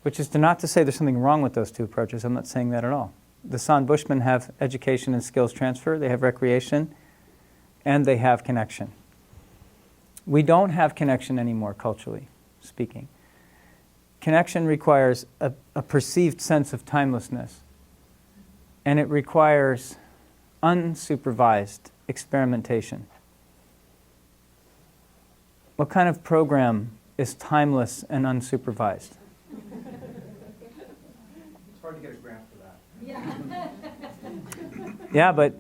Which is not to say there's something wrong with those two approaches. I'm not saying that at all. The San Bushmen have education and skills transfer, they have recreation, and they have connection. We don't have connection anymore, culturally speaking. Connection requires a perceived sense of timelessness, and it requires unsupervised experimentation. What kind of program is timeless and unsupervised? It's hard to get a grant for that. Yeah. Yeah, but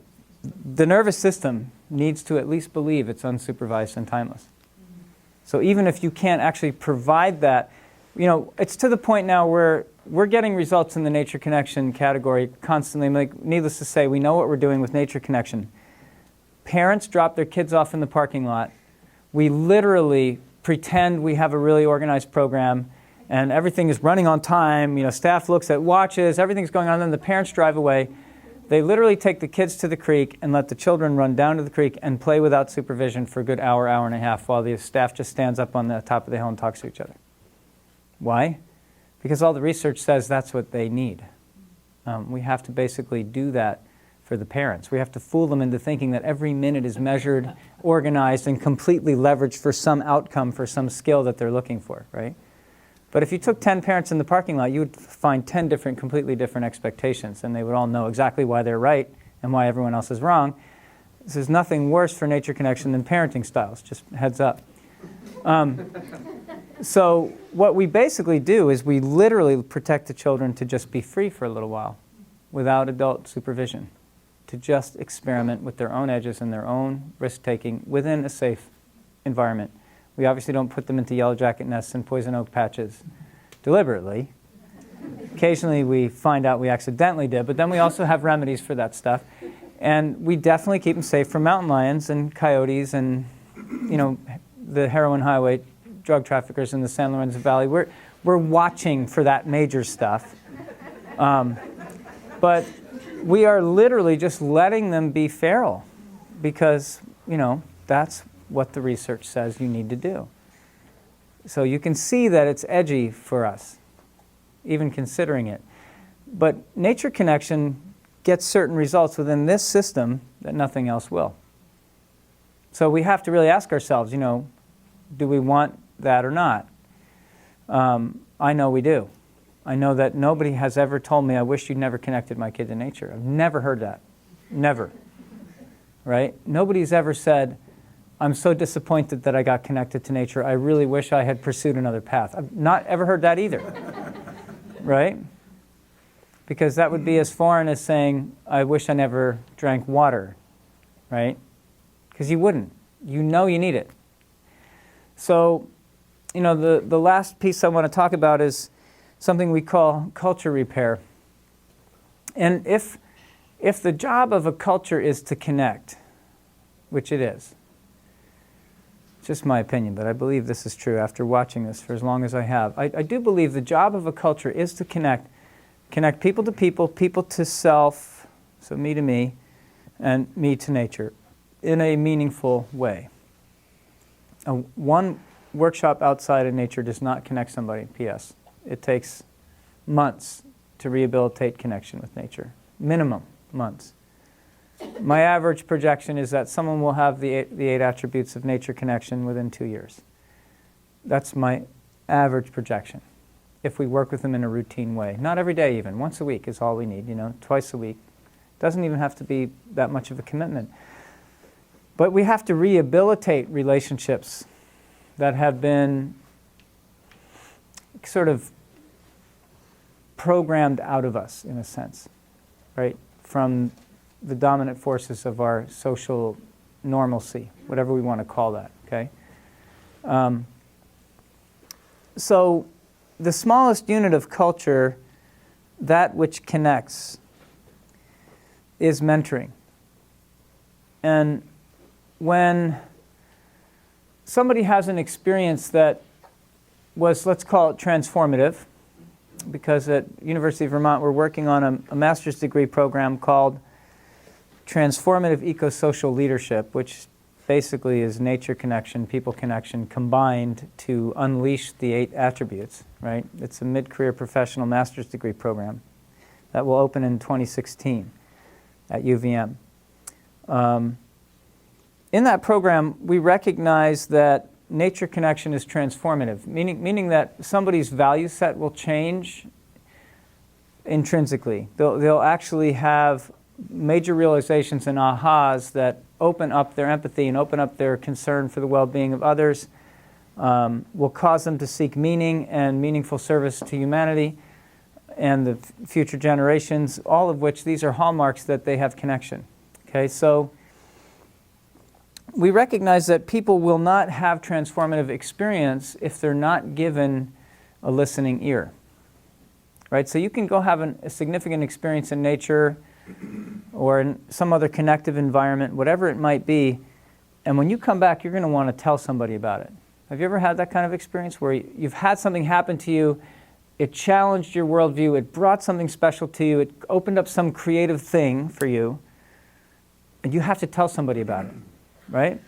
the nervous system needs to at least believe it's unsupervised and timeless. So even if you can't actually provide that, it's to the point now where we're getting results in the nature connection category constantly. Like, needless to say, we know what we're doing with nature connection. Parents drop their kids off in the parking lot. We literally pretend we have a really organized program and everything is running on time. Staff looks at watches, everything's going on, then the parents drive away. They literally take the kids to the creek and let the children run down to the creek and play without supervision for a good hour, hour and a half while the staff just stands up on the top of the hill and talks to each other. Why? Because all the research says that's what they need. We have to basically do that for the parents. We have to fool them into thinking that every minute is measured, organized, and completely leveraged for some outcome, for some skill that they're looking for, right? But if you took 10 parents in the parking lot, you would find 10 completely different expectations, and they would all know exactly why they're right and why everyone else is wrong. There's nothing worse for nature connection than parenting styles, just heads up. So what we basically do is we literally protect the children to just be free for a little while without adult supervision, to just experiment with their own edges and their own risk-taking within a safe environment. We obviously don't put them into yellow jacket nests and poison oak patches deliberately. Occasionally we find out we accidentally did, but then we also have remedies for that stuff. And we definitely keep them safe from mountain lions and coyotes and, the heroin highway drug traffickers in the San Lorenzo Valley. We're watching for that major stuff. But we are literally just letting them be feral because, that's what the research says you need to do. So you can see that it's edgy for us, even considering it. But nature connection gets certain results within this system that nothing else will. So we have to really ask ourselves, do we want that or not? I know we do. I know that nobody has ever told me, I wish you'd never connected my kid to nature. I've never heard that. Never. Right? Nobody's ever said, I'm so disappointed that I got connected to nature. I really wish I had pursued another path. I've not ever heard that either. Right? Because that would be as foreign as saying, I wish I never drank water. Right? Because you wouldn't. You know you need it. So, the last piece I want to talk about is something we call culture repair. And if the job of a culture is to connect, which it is, it's just my opinion, but I believe this is true after watching this for as long as I have. I do believe the job of a culture is to connect people to people, people to self, so me to me, and me to nature, in a meaningful way. One workshop outside of nature does not connect somebody, P.S. It takes months to rehabilitate connection with nature. Minimum months. My average projection is that someone will have the eight attributes of nature connection within 2 years. That's my average projection, if we work with them in a routine way. Not every day even. Once a week is all we need, twice a week. Doesn't even have to be that much of a commitment. But we have to rehabilitate relationships that have been sort of programmed out of us, in a sense, right? From the dominant forces of our social normalcy, whatever we want to call that, okay? So the smallest unit of culture, that which connects, is mentoring. And when somebody has an experience that was, let's call it transformative, because at University of Vermont we're working on a master's degree program called Transformative Eco-Social Leadership, which basically is nature connection, people connection, combined to unleash the 8 attributes, right? It's a mid-career professional master's degree program that will open in 2016 at UVM. In that program, we recognize that nature connection is transformative, meaning that somebody's value set will change intrinsically. They'll actually have major realizations and ahas that open up their empathy and open up their concern for the well-being of others, will cause them to seek meaning and meaningful service to humanity and the future generations, all of which these are hallmarks that they have connection. Okay, so we recognize that people will not have transformative experience if they're not given a listening ear. Right? So you can go have a significant experience in nature or in some other connective environment, whatever it might be, and when you come back, you're going to want to tell somebody about it. Have you ever had that kind of experience where you've had something happen to you, it challenged your worldview, it brought something special to you, it opened up some creative thing for you, and you have to tell somebody about it, right?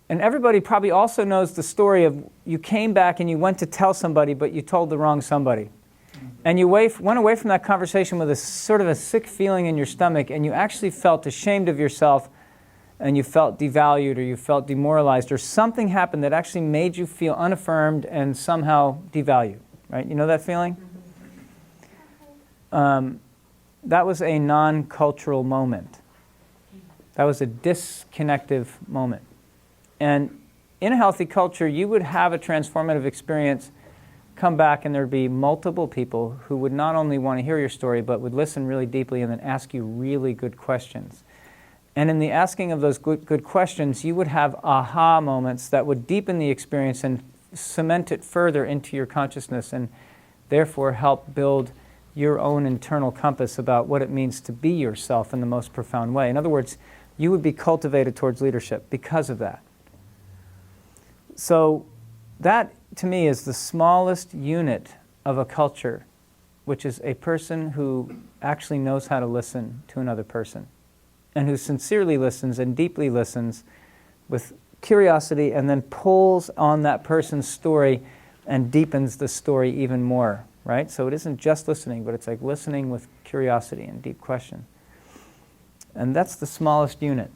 And everybody probably also knows the story of you came back and you went to tell somebody, but you told the wrong somebody. And you went away from that conversation with a sort of a sick feeling in your stomach, and you actually felt ashamed of yourself, and you felt devalued, or you felt demoralized, or something happened that actually made you feel unaffirmed and somehow devalued. Right? You know that feeling? That was a non-cultural moment. That was a disconnective moment. And in a healthy culture, you would have a transformative experience, come back, and there'd be multiple people who would not only want to hear your story, but would listen really deeply and then ask you really good questions. And in the asking of those good questions, you would have aha moments that would deepen the experience and cement it further into your consciousness, and therefore help build your own internal compass about what it means to be yourself in the most profound way. In other words, you would be cultivated towards leadership because of that. So that, to me, is the smallest unit of a culture, which is a person who actually knows how to listen to another person, and who sincerely listens and deeply listens with curiosity, and then pulls on that person's story and deepens the story even more, right? So it isn't just listening, but it's like listening with curiosity and deep question. And that's the smallest unit.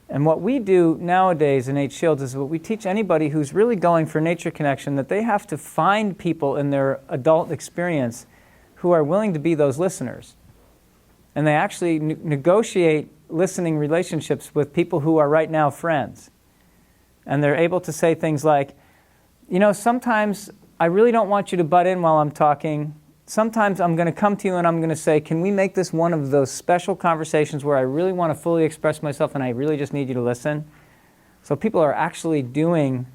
And what we do nowadays in 8 Shields is what we teach anybody who's really going for nature connection, that they have to find people in their adult experience who are willing to be those listeners. And they actually negotiate listening relationships with people who are right now friends. And they're able to say things like, you know, sometimes I really don't want you to butt in while I'm talking. Sometimes I'm going to come to you and I'm going to say, can we make this one of those special conversations where I really want to fully express myself and I really just need you to listen? So people are actually doing,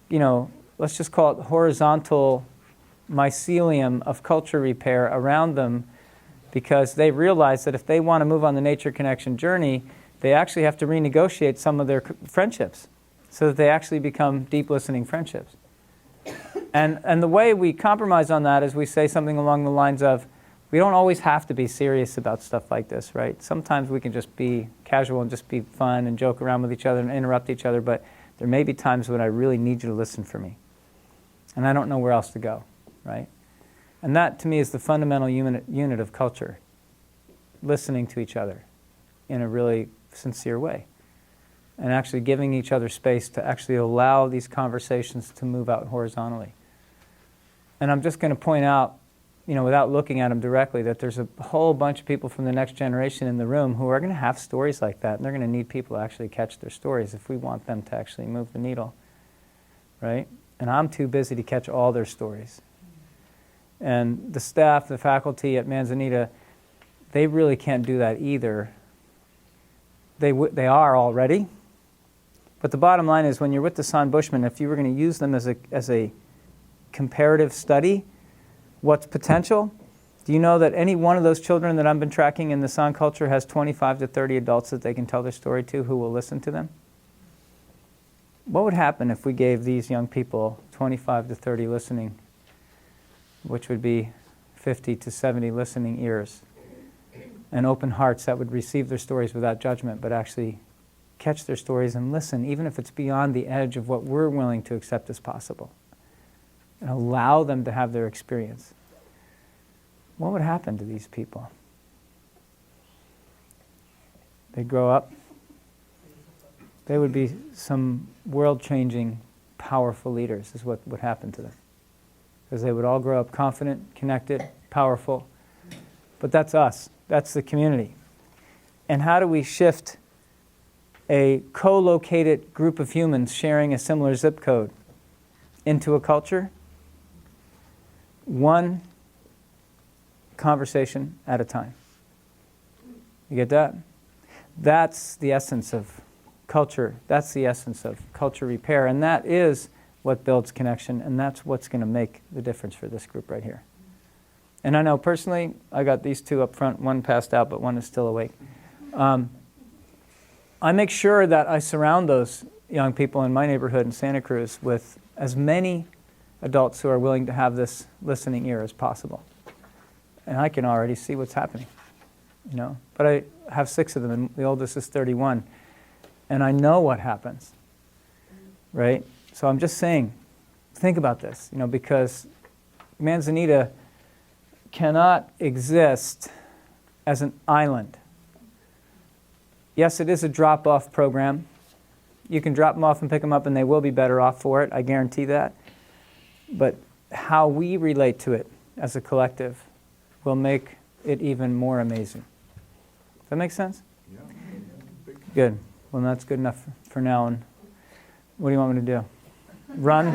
you know, let's just call it horizontal mycelium of culture repair around them, because they realize that if they want to move on the nature connection journey, they actually have to renegotiate some of their friendships so that they actually become deep listening friendships. And the way we compromise on that is we say something along the lines of, we don't always have to be serious about stuff like this, right? Sometimes we can just be casual and just be fun and joke around with each other and interrupt each other, but there may be times when I really need you to listen for me. And I don't know where else to go, right? And that, to me, is the fundamental unit of culture. Listening to each other in a really sincere way. And actually giving each other space to actually allow these conversations to move out horizontally. And I'm just going to point out, you know, without looking at them directly, that there's a whole bunch of people from the next generation in the room who are going to have stories like that, and they're going to need people to actually catch their stories if we want them to actually move the needle, right? And I'm too busy to catch all their stories. And the staff, the faculty at Manzanita, they really can't do that either. They are already. But the bottom line is, when you're with the San Bushmen, if you were going to use them as a comparative study, what's potential? Do you know that any one of those children that I've been tracking in the San culture has 25 to 30 adults that they can tell their story to who will listen to them? What would happen if we gave these young people 25 to 30 listening, which would be 50 to 70 listening ears, and open hearts that would receive their stories without judgment, but actually catch their stories and listen, even if it's beyond the edge of what we're willing to accept as possible, and allow them to have their experience? What would happen to these people? They'd grow up. They would be some world-changing, powerful leaders, is what would happen to them. Because they would all grow up confident, connected, powerful. But that's us. That's the community. And how do we shift a co-located group of humans sharing a similar zip code into a culture? One conversation at a time. You get that? That's the essence of culture. That's the essence of culture repair. And that is what builds connection. And that's what's going to make the difference for this group right here. And I know personally, I got these two up front. One passed out, but one is still awake. I make sure that I surround those young people in my neighborhood in Santa Cruz with as many adults who are willing to have this listening ear as possible. And I can already see what's happening, you know. But I have 6 of them, and the oldest is 31. And I know what happens, right? So I'm just saying, think about this, you know, because Manzanita cannot exist as an island. Yes, it is a drop-off program. You can drop them off and pick them up, and they will be better off for it. I guarantee that. But how we relate to it as a collective will make it even more amazing. Does that make sense? Yeah. Good. Well, that's good enough for now. And what do you want me to do? Run?